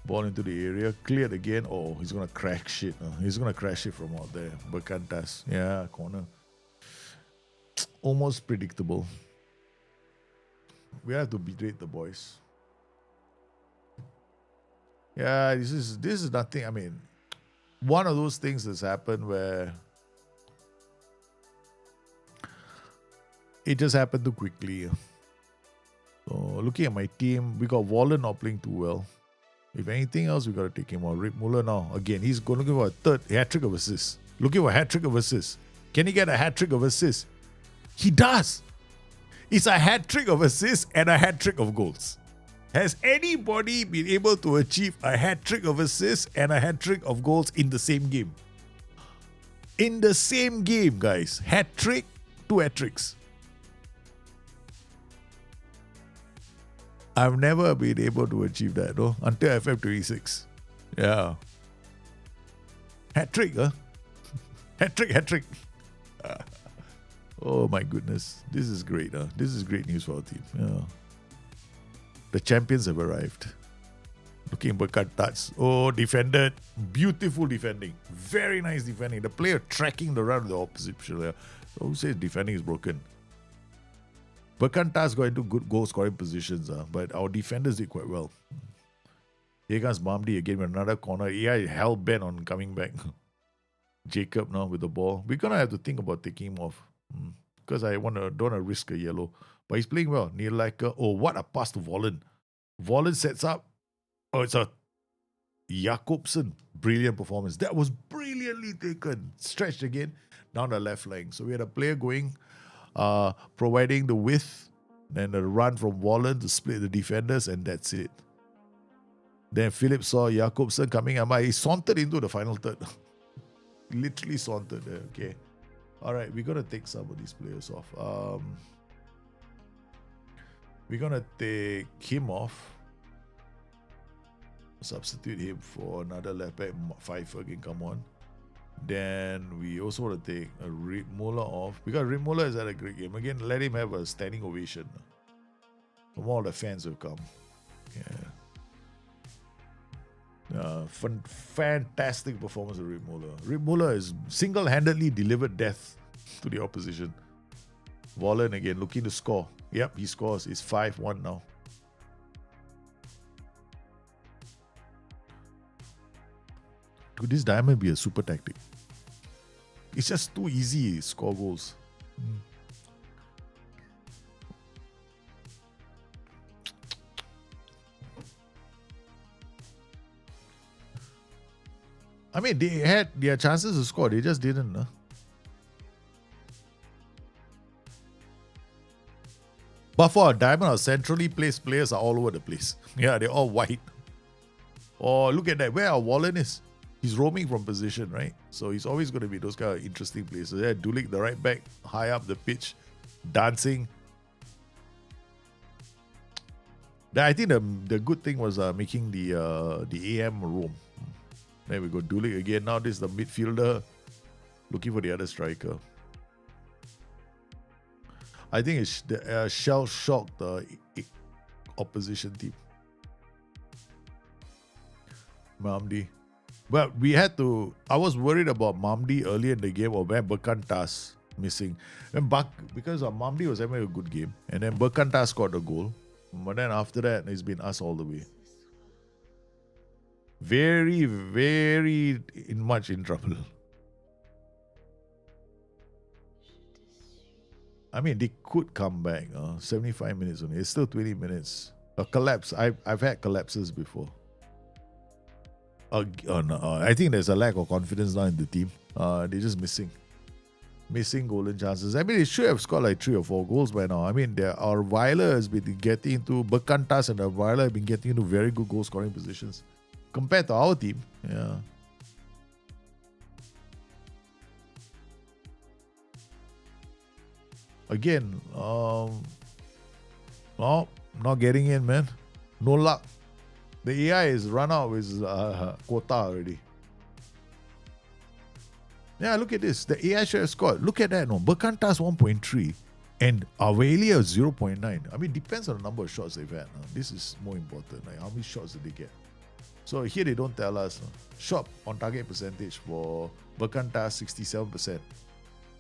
Ball into the area, cleared again. Oh, he's gonna crash it. He's gonna crash it from out there. Berkantas. Yeah, corner. Almost predictable. We have to berate the boys. Yeah, this is nothing. I mean, one of those things that's happened where it just happened too quickly. So looking at my team, we got Wallen not playing too well. If anything else, we got to take him out. Rip Muller now. Again, he's going to give a third hat-trick of assists. Looking for a hat-trick of assists. Can he get a hat-trick of assists? He does. It's a hat-trick of assists and a hat-trick of goals. Has anybody been able to achieve a hat-trick of assists and a hat-trick of goals in the same game? In the same game, guys. Hat-trick, 2 hat-tricks. I've never been able to achieve that, though, until FF26. Yeah. Hat-trick, huh? Hat-trick. Oh, my goodness. This is great, huh? This is great news for our team. Yeah. The champions have arrived. Looking Berkantas. Oh, defended. Beautiful defending. Very nice defending. The player tracking the run of the opposition player. So who says defending is broken? Berkantas got into good goal scoring positions, but our defenders did quite well. Here comes Mamdi again with another corner. AI hell bent on coming back. Jacob now with the ball. We're gonna have to think about taking him off. Because I don't want to risk a yellow. But he's playing well. Niederlechner. Oh, what a pass to Wallen. Wallen sets up. Oh, it's a Jakobsen. Brilliant performance. That was brilliantly taken. Stretched again down the left flank. So we had a player going, providing the width, then a run from Wallen to split the defenders, and that's it. Then Philip saw Jakobsen coming up. He sauntered into the final third. literally sauntered there. Okay. All right, we're going to take some of these players off. We're going to take him off. Substitute him for another left back. Pfeiffer again, come on. Then we also want to take a Rip Muller off. Because Rip Muller has had a great game. Again, let him have a standing ovation. From all the fans who come. Yeah. Fantastic performance of Rip Muller. Rip Muller has single-handedly delivered death to the opposition. Vollen again looking to score. Yep, he scores. It's 5-1 now. Could this diamond be a super tactic? It's just too easy to score goals. I mean, they had their chances to score. They just didn't. But for a diamond, our centrally placed players are all over the place. Yeah, they're all white. Oh, look at that. Where our Wallen is. He's roaming from position, right? So he's always going to be those kind of interesting places. Yeah, Dulik, the right back, high up the pitch, dancing. I think the good thing was making the AM roam. There we go, Dulik again. Now this is the midfielder looking for the other striker. I think it's shell-shocked the opposition team. Mamdi. Well, we had to... I was worried about Mamdi earlier in the game or where Berkantas missing. And because Mamdi was having a good game. And then Berkantas scored a goal. But then after that, it's been us all the way. Very, very much in trouble. I mean, they could come back. 75 minutes only. It's still 20 minutes. A collapse. I've had collapses before. No, I think there's a lack of confidence now in the team. They're just missing golden chances. I mean, they should have scored like 3 or 4 goals by now. I mean, our Weiler has been getting into... Berkantas and our Weiler have been getting into very good goal scoring positions. Compared to our team. Yeah. Again, no, not getting in, man. No luck. The AI is run out with quota already. Yeah, look at this. The AI should have scored. Look at that. No, Berkantas 1.3 and Avelia 0.9. I mean, depends on the number of shots they've had. This is more important. Like, how many shots did they get? So here they don't tell us. Shot on target percentage for Berkantas 67%.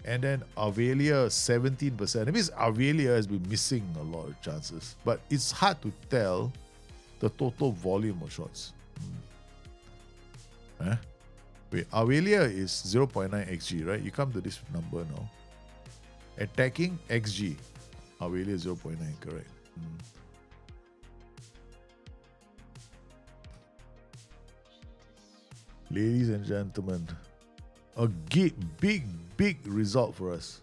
And then Avelia 17%. That means Avelia has been missing a lot of chances. But it's hard to tell the total volume of shots. Wait, Avelia is 0.9 xg, right? You come to this number now. Attacking xg. Avelia 0.9, correct. Ladies and gentlemen, a big result for us.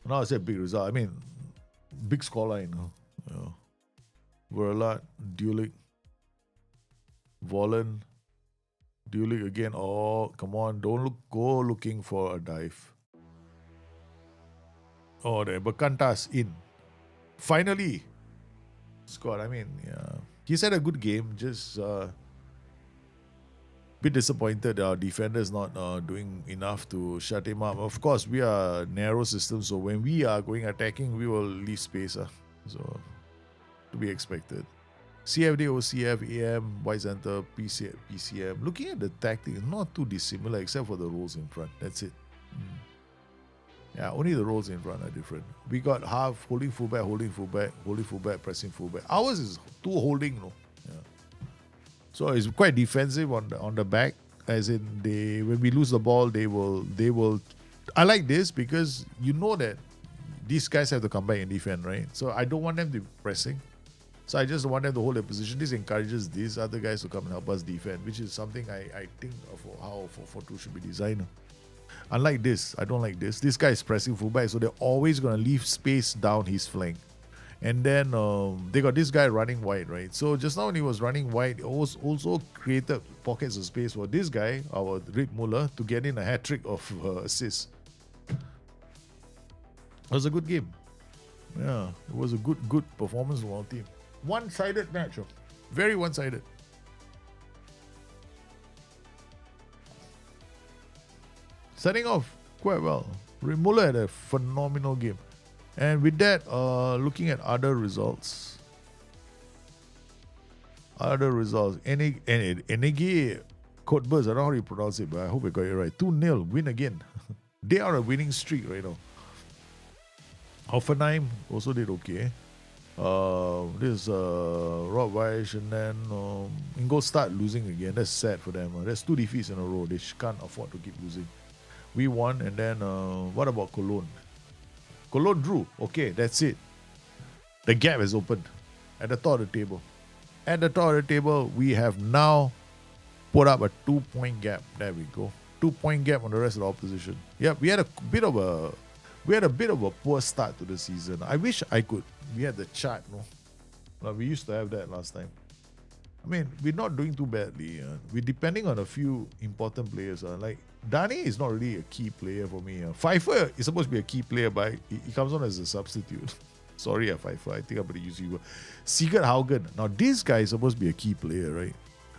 Now I said big result, I mean big scoreline. Verlat, Dulik, Vollen, Dulik again. Oh, come on, don't go looking for a dive. Oh, there, Berkantas in. Finally scored. I mean, yeah, he's had a good game. Just bit disappointed our defenders not doing enough to shut him up. Of course, we are narrow system, so when we are going attacking, we will leave space. So to be expected. CFD, OCF, AM, White Center, PCM. Looking at the tactics, not too dissimilar except for the roles in front. That's it. Yeah, only the roles in front are different. We got half holding fullback, pressing fullback. Ours is 2 holding, no. Yeah. So it's quite defensive on the back. As in, when we lose the ball, they will. I like this because you know that these guys have to come back and defend, right? So I don't want them to be pressing. So I just want them to hold their position. This encourages these other guys to come and help us defend, which is something I think of how 4-4-2 should be designed. Unlike this, I don't like this. This guy is pressing fullback, so they're always going to leave space down his flank. And then they got this guy running wide, right? So just now when he was running wide, it also created pockets of space for this guy, our Rick Muller, to get in a hat trick of assists. It was a good game. Yeah, it was a good performance from our team. One-sided match, very one-sided. Setting off quite well. Rick Muller had a phenomenal game. And with that, looking at other results. Enegi Cottbus, I don't know how you pronounce it, but I hope I got it right. 2-0, win again. They are a winning streak right now. Hoffenheim also did okay. This Rob Weiss, and then Ingolstadt losing again. That's sad for them. That's 2 defeats in a row. They can't afford to keep losing. We won, and then what about Cologne? Cologne drew. Okay, that's it. The gap is opened at the top of the table. At the top of the table, we have now put up a 2-point gap. There we go. 2-point gap on the rest of the opposition. Yep, we had a bit of a poor start to the season. I wish we had the chart, no? Like we used to have that last time. I mean, we're not doing too badly. We're depending on a few important players. Like Dani is not really a key player for me. Pfeiffer is supposed to be a key player, but he comes on as a substitute. Sorry, Pfeiffer. I think I'm going to use you. Sigurd Haugen. Now, this guy is supposed to be a key player, right?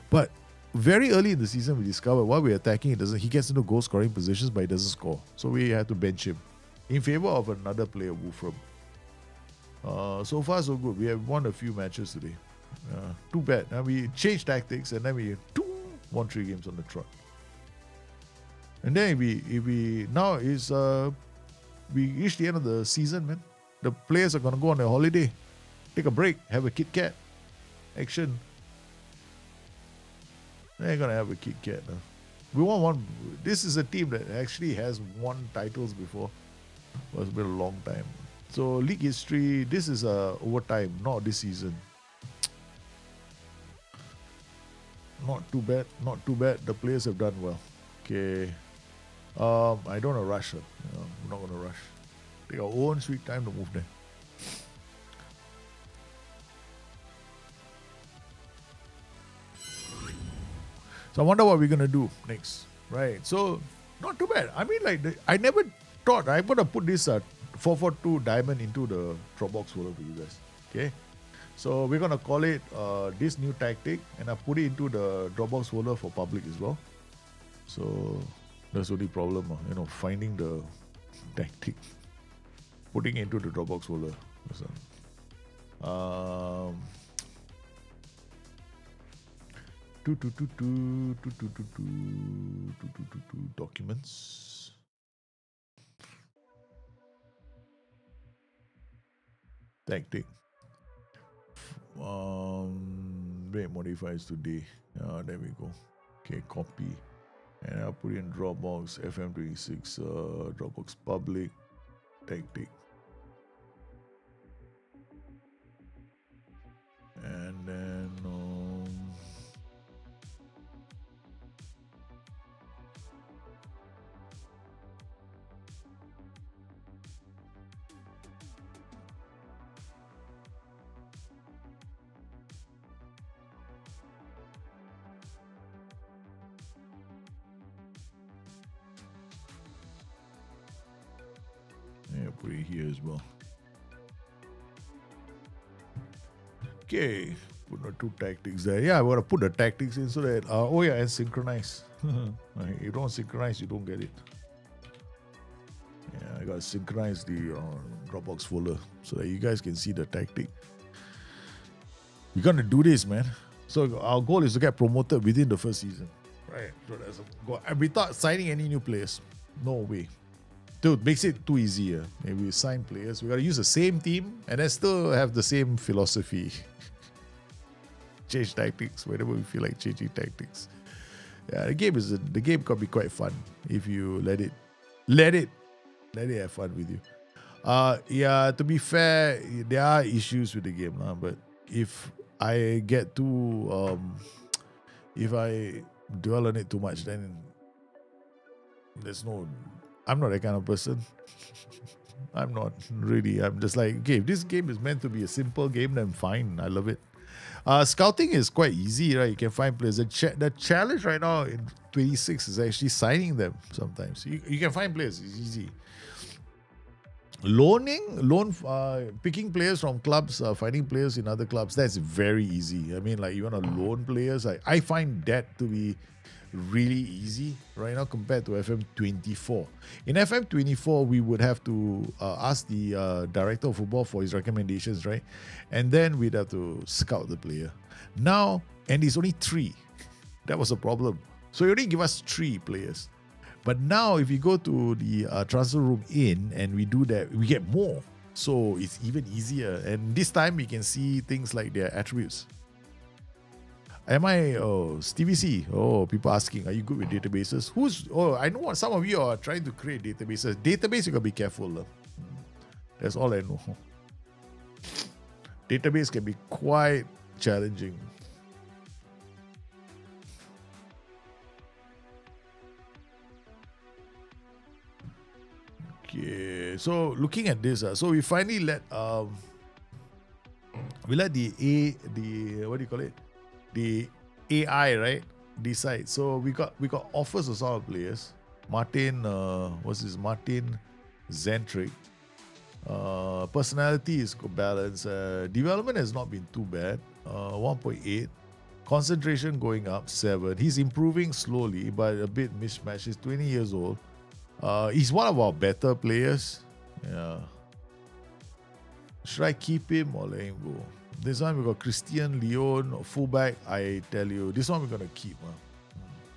But very early in the season, we discovered while we're attacking, he gets into goal scoring positions, but he doesn't score. So we had to bench him in favor of another player, Wolfram. So far, so good. We have won a few matches today. Too bad. We changed tactics and then we won 3 games on the trot. And then we reach the end of the season, man. The players are gonna go on their holiday, take a break, have a Kit Kat, action. They're gonna have a Kit Kat. We won one. This is a team that actually has won titles before. It's been a long time. So league history. This is overtime, not this season. Not too bad. The players have done well. Okay. I don't want to rush. We're not going to rush. Take our own sweet time to move there. So I wonder what we're going to do next. Right. So, not too bad. I mean, I never thought I'm going to put this 442 diamond into the Dropbox folder for you guys. Okay. So we're going to call it this new tactic, and I put it into the Dropbox folder for public as well. So that's the only problem, finding the tactic, putting it into the Dropbox folder. Documents. Tactic. Rate modifiers today. There we go. Okay, copy. And I'll put it in Dropbox, FM26, Dropbox public, tactic. And then put it here as well. Okay, put the 2 tactics there. Yeah, I want to put the tactics in so that and synchronize. You don't synchronize, you don't get it. Yeah, I gotta synchronize the Dropbox folder so that you guys can see the tactic. We're gonna do this, man. So our goal is to get promoted within the first season. Right. So that's a goal. And without signing any new players. No way. Dude, makes it too easy. Maybe we sign players. We gotta use the same team and then still have the same philosophy. Change tactics whenever we feel like changing tactics. Yeah, the game can be quite fun if you let it have fun with you. Yeah, to be fair, there are issues with the game, but if I get too if I dwell on it too much, then there's no I'm not that kind of person. I'm not really. I'm just like, okay, if this game is meant to be a simple game, then fine. I love it. Scouting is quite easy, right? You can find players. The challenge right now in 26 is actually signing them sometimes. You can find players. It's easy. Picking players from clubs, finding players in other clubs, that's very easy. I mean, like, you want to loan players. I find that to be really easy right now compared to FM24. In FM24, we would have to ask the director of football for his recommendations, right? And then we'd have to scout the player. Now, and it's only 3. That was a problem. So he only give us 3 players. But now, if you go to the transfer room in and we do that, we get more. So it's even easier. And this time, we can see things like their attributes. Stevie C. Oh, people asking, are you good with databases? I know some of you are trying to create databases. Database, you gotta be careful. That's all I know. Database can be quite challenging. Okay, so looking at this, so we finally let the what do you call it? The AI, right, decide. So we got offers of some of players. Martin Zentric. Personality is balanced. Development has not been too bad. 1.8. Concentration going up 7. He's improving slowly, but a bit mismatched. He's 20 years old. He's one of our better players. Yeah. Should I keep him or let him go? This one we got Christian Leon, fullback. I tell you, this one we're gonna keep,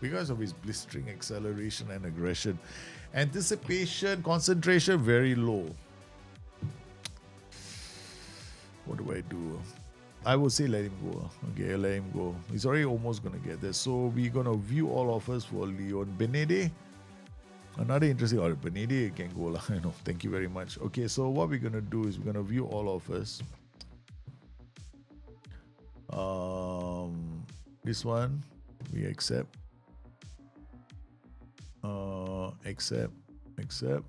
because of his blistering acceleration and aggression. Anticipation, concentration, very low. What do I do? I would say let him go. Okay, let him go. He's already almost gonna get there. So we're gonna view all offers for Leon. Benede. Another interesting order. Benede can go. I know. Thank you very much. Okay, so what we're gonna do is we're gonna view all offers. This one we accept. Accept. Accept.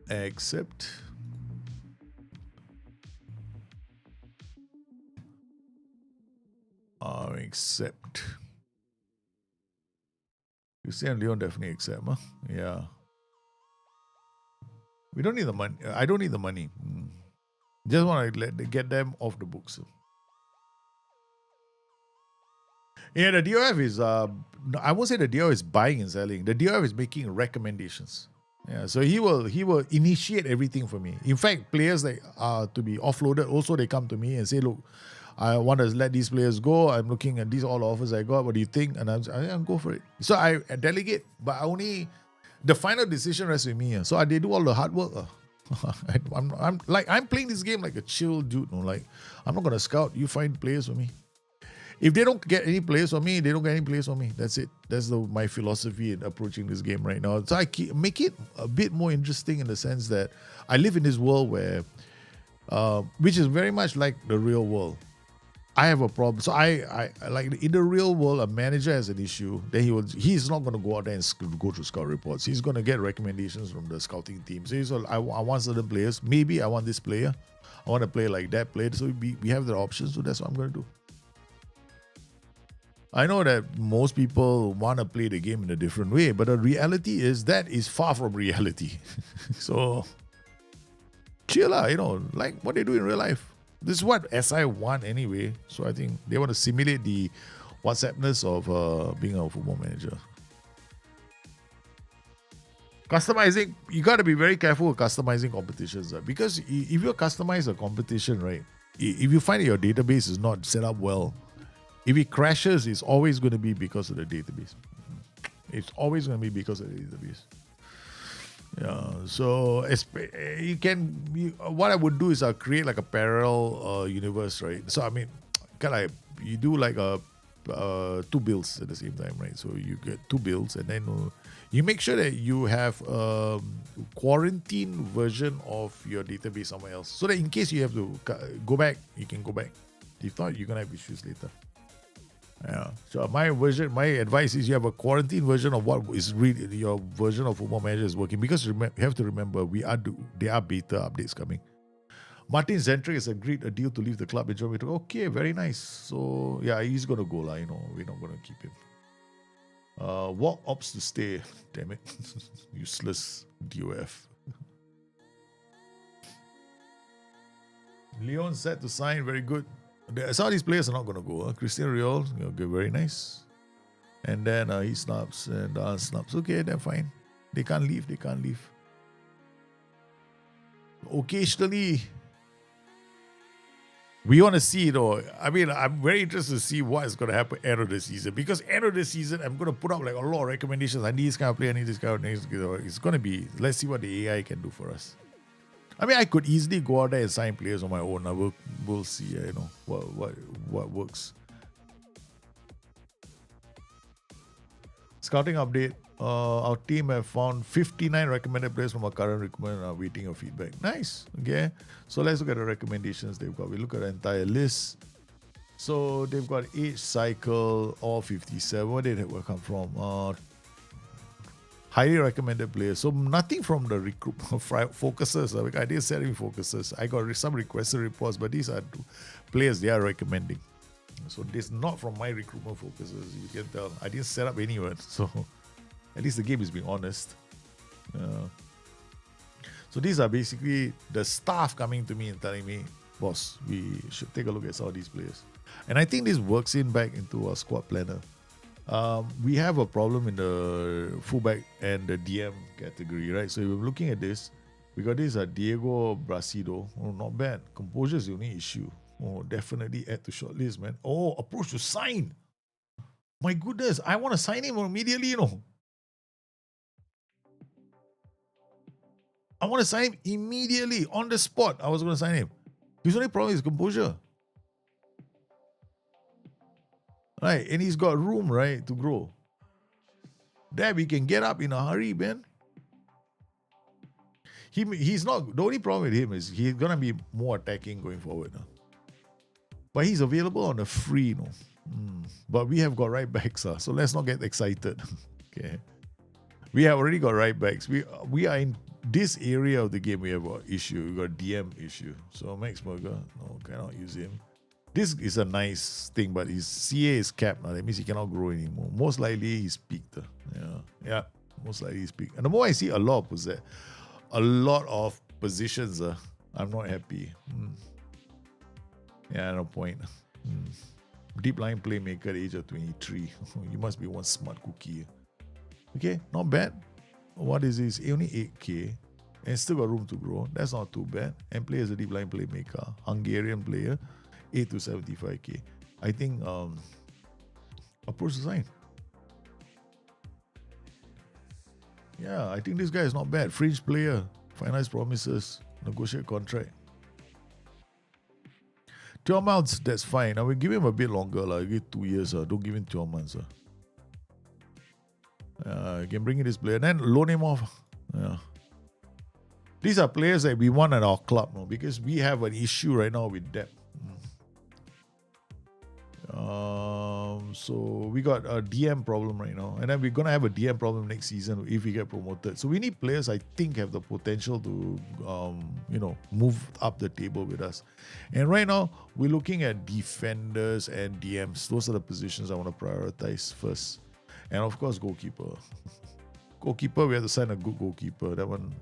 Accept. Christian Leon definitely accept, huh? Yeah. We don't need the money. I don't need the money. Just want to get them off the books. Yeah, the DOF is, I won't say the DOF is buying and selling. The DOF is making recommendations. Yeah, so he will initiate everything for me. In fact, players that are to be offloaded, also they come to me and say, look, I want to let these players go. I'm looking at these all offers I got. What do you think? And I'm go for it. So I delegate, but the final decision rests with me. So they do all the hard work. I'm playing this game like a chill dude. Like, I'm not gonna scout. You find players for me. If they don't get any players for me, they don't get any players for me. That's it. That's my philosophy in approaching this game right now. So I make it a bit more interesting in the sense that I live in this world where, which is very much like the real world. I have a problem. So I like in the real world, a manager has an issue. Then he's not going to go out there and go through scout reports. He's going to get recommendations from the scouting team. So I want certain players. Maybe I want this player. I want to play like that player. So we have the options. So that's what I'm going to do. I know that most people want to play the game in a different way, but the reality is that is far from reality. So chill out, like what they do in real life. This is what SI want anyway. So I think they want to simulate the WhatsAppness of being a football manager. Customizing, you got to be very careful with customizing competitions. Because if you customize a competition, right, if you find that your database is not set up well, if it crashes, it's always going to be because of the database. It's always going to be because of the database. Yeah, so what I would do is I'll create like a parallel universe, right? So I mean, you do like two builds at the same time, right? So you get two builds, and then you make sure that you have a quarantine version of your database somewhere else, so that in case you have to go back, you can go back. If not, you're gonna have issues later. Yeah. So my advice is you have a quarantine version of what is really your version of Football Manager is working, because you have to remember there are beta updates coming. Martin Zentric has agreed a deal to leave the club in Germany. Okay, very nice. So yeah, he's gonna go lah. We're not gonna keep him. Walk opts to stay. Damn it, useless DOF. Leon set to sign. Very good. Some of these players are not going to go. Christian Real, okay, very nice. And then he snubs and snubs. Okay, they're fine. They can't leave. Occasionally, we want to see, I mean, I'm very interested to see what is going to happen end of the season. Because end of the season, I'm going to put up like a lot of recommendations. I need this kind of player, I need this kind of player. It's going to be, let's see what the AI can do for us. I mean, I could easily go out there and sign players on my own. We'll see, what works. Scouting update. Our team have found 59 recommended players from our current recruitment and are waiting your feedback. Nice. Okay. So let's look at the recommendations they've got. We look at the entire list. So they've got age cycle, all 57. Where did it come from? Highly recommended players. So nothing from the recruitment focuses. I didn't set any focuses. I got some requested reports, but these are players they are recommending. So this is not from my recruitment focuses. You can tell. I didn't set up anyone. So at least the game is being honest. So these are basically the staff coming to me and telling me, boss, we should take a look at some of these players. And I think this works back into our squad planner. We have a problem in the fullback and the DM category, right? So if we're looking at this, we got this Diego Brasido. Oh, not bad. Composure is the only issue. Oh, definitely add to shortlist, man. Oh, approach to sign. My goodness, I want to sign him immediately, I want to sign him immediately, on the spot. I was going to sign him. His only problem is composure. Right, and he's got room, right, to grow. That we can get up in a hurry, man. He's not, the only problem with him is he's going to be more attacking going forward. But he's available on a free, But we have got right backs, so let's not get excited. Okay. We have already got right backs. We are in this area of the game, we have an issue. We got DM issue. So Max Burger, no, cannot use him. This is a nice thing, but his CA is capped now. That means he cannot grow anymore. Most likely he's peaked. Yeah, most likely he's peaked. And the more I see a lot of positions, I'm not happy. Yeah, no point. Deep line playmaker at the age of 23. You must be one smart cookie. Okay, not bad. What is this? Only 8K and still got room to grow. That's not too bad. And play as a deep line playmaker. Hungarian player. 8 to 75K. I think approach the sign. Yeah, I think this guy is not bad. Fringe player. Finance promises. Negotiate contract. 12 months, that's fine. I will give him a bit longer. Give 2 years. Don't give him 12 months. You can bring in this player. Then loan him off. Yeah. These are players that we want at our club because we have an issue right now with depth. So we got a DM problem right now, and then we're gonna have a DM problem next season if we get promoted. So we need players I think have the potential to move up the table with us. And right now we're looking at defenders and DMs. Those are the positions I want to prioritize first. And of course goalkeeper. Goalkeeper, we have to sign a good goalkeeper. That one.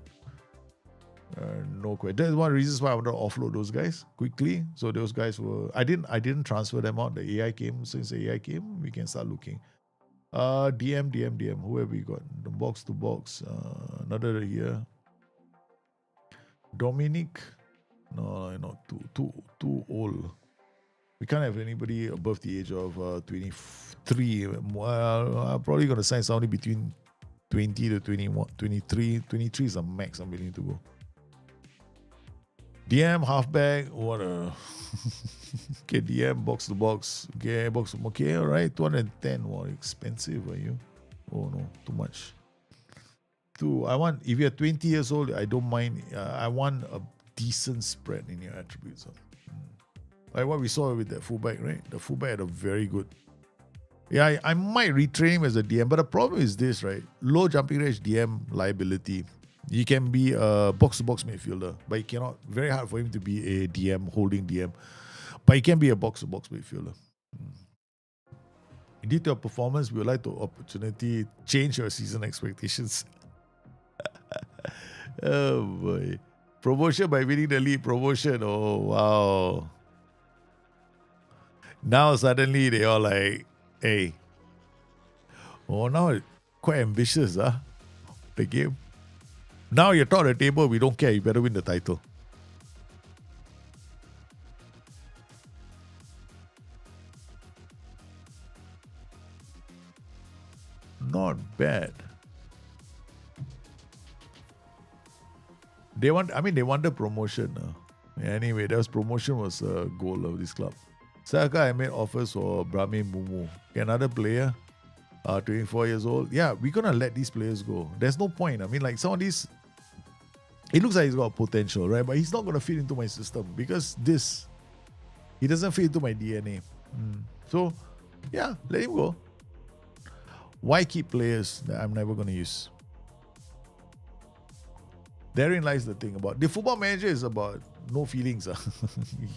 No question. That's one of the reasons why I wanted to offload those guys quickly. So those guys were I didn't transfer them out. The AI came. Since the AI came, we can start looking. DM. Who have we got? The box to box. Another here. Dominic. No, not too old. We can't have anybody above the age of 23. I'm probably gonna sign somebody between 20 to 21, 23. 23 is the max I'm willing to go. DM, halfback, what a... Okay, DM, box to box. Okay, box to... Okay, alright, 210. What, expensive are you? Oh no, too much. If you're 20 years old, I don't mind. I want a decent spread in your attributes. Like what we saw with that fullback, right? The fullback had a very good Yeah, I might retrain him as a DM, but the problem is this, right? Low jumping range DM liability. He can be a box-to-box midfielder, but he cannot. Very hard for him to be a DM, holding DM. But he can be a box-to-box midfielder. Due to your performance, we would like to opportunity change your season expectations. Oh boy. Promotion by winning the league. Promotion. Oh wow. Now suddenly they all like, hey. Oh, now quite ambitious, huh? The game. Now you're top of the table, we don't care, you better win the title. Not bad. They want the promotion. Anyway, that promotion was a goal of this club. Saka, I made offers for Brahmi Mumu. Another player, 24 years old. Yeah, we're going to let these players go. There's no point. I mean, like some of these, it looks like he's got potential, right? But he's not going to fit into my system because he doesn't fit into my DNA. So, yeah, let him go. Why keep players that I'm never going to use? Therein lies the thing about the football manager is about no feelings.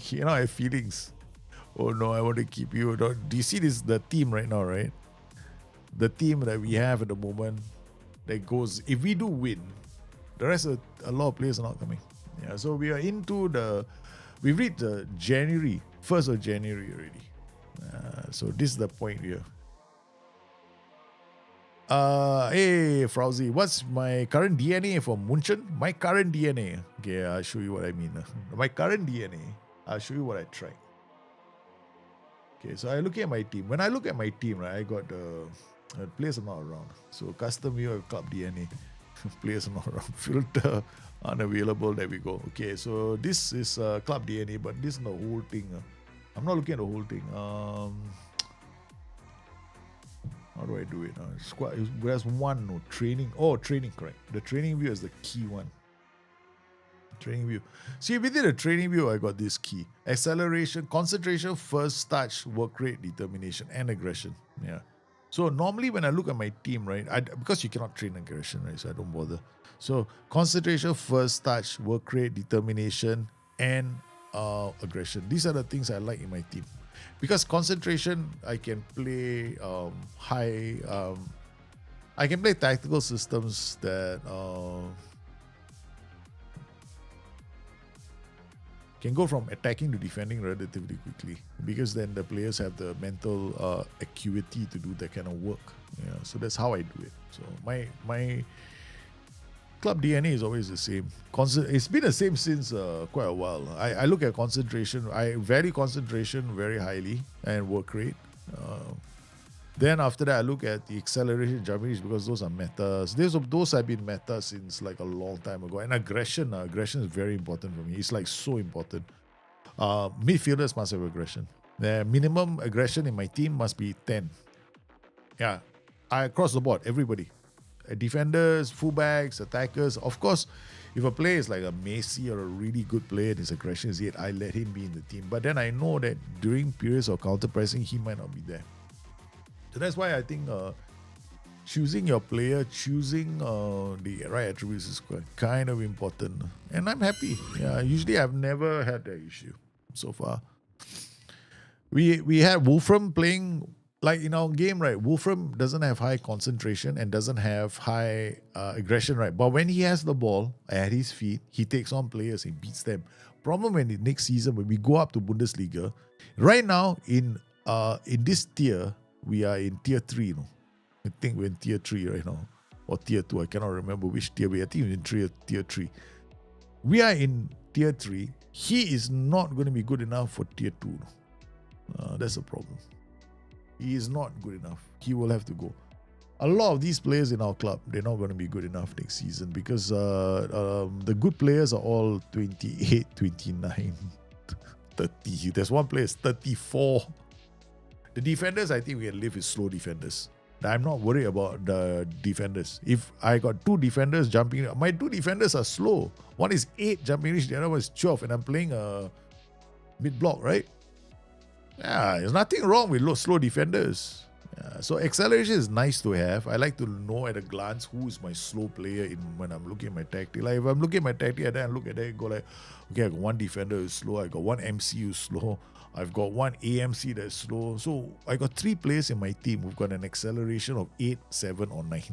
You know, I have feelings. Oh no, I want to keep you. Do you see this? The team right now, right? The team that we have at the moment that goes, if we do win, the rest of a lot of players are not coming. Yeah, so we are into we've reached the January, 1st of January already. So this is the point here. Hey, Frowsy, what's my current DNA for Munchen? My current DNA. Okay, I'll show you what I mean. My current DNA, I'll show you what I tried. Okay, so I look at my team. When I look at my team, right, I got the players are not around. So custom view of club DNA. Players are not around. Filter unavailable. There we go. Okay, so this is club DNA, but this is the whole thing. I'm not looking at the whole thing. How do I do it? There's one, no, training. Oh, training, correct. The training view is the key one. Training view. See, within the training view, I got this key. Acceleration, concentration, first touch, work rate, determination, and aggression. Yeah. So normally when I look at my team, right, because you cannot train aggression, right, so I don't bother. So concentration, first touch, work rate, determination, and aggression. These are the things I like in my team. Because concentration, I can play I can play tactical systems that can go from attacking to defending relatively quickly. Because then the players have the mental acuity to do that kind of work. Yeah, so that's how I do it. So my club DNA is always the same. It's been the same since quite a while. I look at concentration. I value concentration very highly and work rate. Then after that, I look at the acceleration, jumping because those are metas. Those have been metas since like a long time ago. And aggression is very important for me. It's like so important. Midfielders must have aggression. The minimum aggression in my team must be 10. Yeah, across the board, everybody. Defenders, fullbacks, attackers. Of course, if a player is like a Messi or a really good player and his aggression is 8, I let him be in the team. But then I know that during periods of counter-pressing, he might not be there. So that's why I think choosing your player, choosing the right attributes is kind of important. And I'm happy. Yeah, usually I've never had that issue so far. We had Wolfram playing. Like in our game, right, Wolfram doesn't have high concentration and doesn't have high aggression, right? But when he has the ball at his feet, he takes on players and beats them. Problem when next season, when we go up to Bundesliga, right now in this tier, we are in tier 3. You know? I think we're in tier 3 right now. Or tier 2, I cannot remember which tier we are. I think we're in tier 3. We are in tier 3. He is not going to be good enough for tier 2. That's a problem. He is not good enough. He will have to go. A lot of these players in our club, they're not going to be good enough next season because the good players are all 28, 29, 30. There's one player 34. The defenders, I think we can live with slow defenders. I'm not worried about the defenders. If I got 2 defenders jumping, my 2 defenders are slow. One is 8 jumping reach, the other one is 12, and I'm playing a mid block, right? Yeah, there's nothing wrong with slow defenders. Yeah, so acceleration is nice to have. I like to know at a glance who is my slow player when I'm looking at my tactic. Like if I'm looking at my tactic and then I look at that and go like, okay, I got one defender who's slow, I got one MC who's slow, I've got one AMC that's slow. So I got 3 players in my team who've got an acceleration of 8, 7, or 9.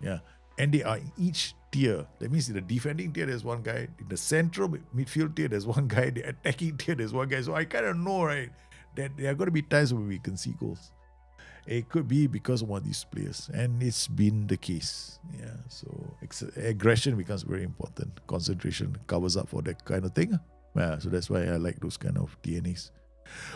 Yeah. And they are in each tier. That means in the defending tier, there's one guy. In the central midfield tier, there's one guy. The attacking tier, there's one guy. So I kind of know, right, that there are going to be times when we concede goals. It could be because of one of these players. And it's been the case. Yeah. So aggression becomes very important. Concentration covers up for that kind of thing. Yeah. So that's why I like those kind of DNAs.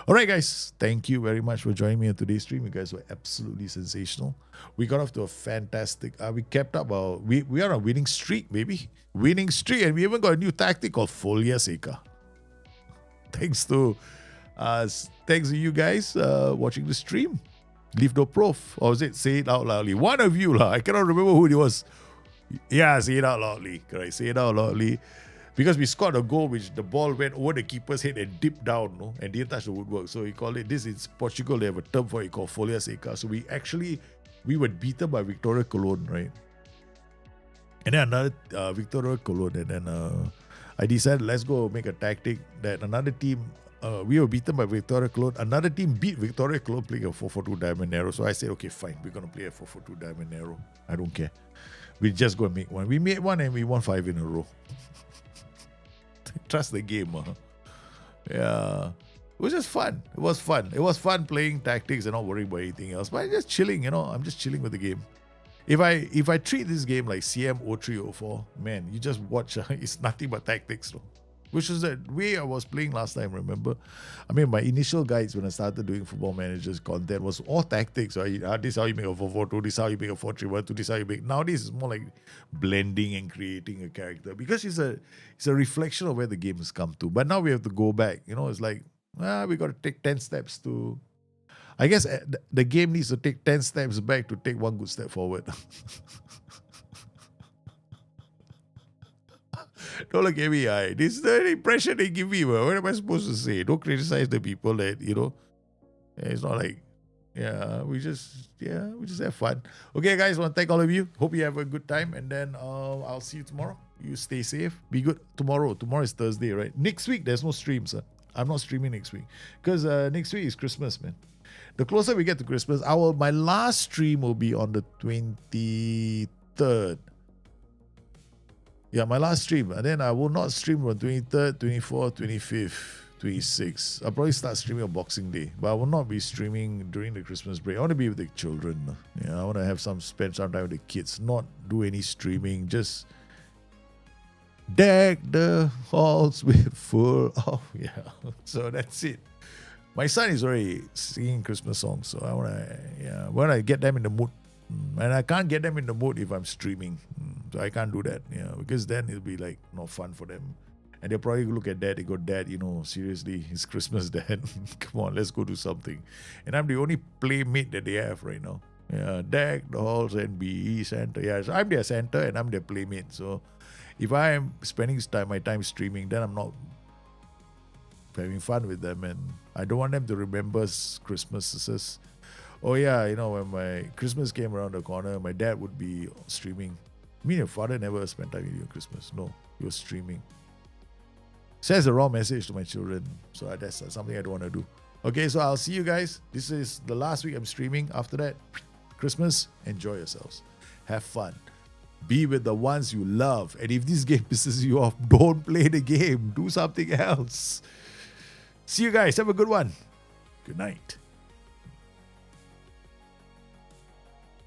All right, guys. Thank you very much for joining me on today's stream. You guys were absolutely sensational. We got off to a fantastic... we kept up our... We are on a winning streak, baby. Winning streak. And we even got a new tactic called Folia Seca. Thanks to you guys watching the stream. Leave no proof. Or was it say it out loudly? One of you, I cannot remember who it was. Yeah, say it out loudly. Correct. Say it out loudly. Because we scored a goal which the ball went over the keeper's head and dipped down, no? And didn't touch the woodwork. So he called it, this is Portugal, they have a term for it called Folia Seca. So we were beaten by Victoria Cologne, right? And then another Victoria Cologne. And then I decided, let's go make a tactic that another team, we were beaten by Victoria Cologne. Another team beat Victoria Cologne playing a 4-4-2 diamond narrow. So I said, okay, fine, we're going to play a 4-4-2 diamond narrow. I don't care. We just go and make one. We made one and we won 5 in a row. Trust the game. Yeah. It was just fun. It was fun. It was fun playing tactics and not worrying about anything else. But I'm just chilling, I'm just chilling with the game. If I treat this game like CM 0304, man, you just watch. It's nothing but tactics. Which is the way I was playing last time, remember? I mean, my initial guides when I started doing Football Manager's content was all tactics. Right? This is how you make a 4-4-2, this is how you make a 4-3-1, this is how you make... Nowadays, it's more like blending and creating a character because it's a reflection of where the game has come to. But now we have to go back. It's like, we got to take 10 steps to... I guess the game needs to take 10 steps back to take one good step forward. Don't look at me, this is the impression they give me. What am I supposed to say? Don't criticize the people that, it's not like, we just have fun. Okay, guys, I want to thank all of you. Hope you have a good time. And then I'll see you tomorrow. You stay safe. Be good tomorrow. Tomorrow is Thursday, right? Next week, there's no streams. I'm not streaming next week. Because next week is Christmas, man. The closer we get to Christmas, my last stream will be on the 23rd. Yeah, my last stream. And then I will not stream on 23rd, 24th, 25th, 26th. I'll probably start streaming on Boxing Day. But I will not be streaming during the Christmas break. I want to be with the children. Yeah, I want to spend some time with the kids. Not do any streaming. Just deck the halls with full of... Yeah. So that's it. My son is already singing Christmas songs. So I want to get them in the mood. And I can't get them in the mood if I'm streaming. So I can't do that, because then it'll be like not fun for them. And they'll probably look at Dad, they go, Dad, seriously, it's Christmas, Dad. Come on, let's go do something. And I'm the only playmate that they have right now. Yeah, Deck, the halls, and BE, Santa. Yeah, so I'm their Santa and I'm their playmate. So if I am spending my time streaming, then I'm not having fun with them. And I don't want them to remember Christmases. Oh yeah, when my Christmas came around the corner, my dad would be streaming. Me and your father never spent time with you on Christmas. No, he was streaming. Says the wrong message to my children. So that's something I don't want to do. Okay, so I'll see you guys. This is the last week I'm streaming. After that, Christmas, enjoy yourselves. Have fun. Be with the ones you love. And if this game pisses you off, don't play the game. Do something else. See you guys. Have a good one. Good night.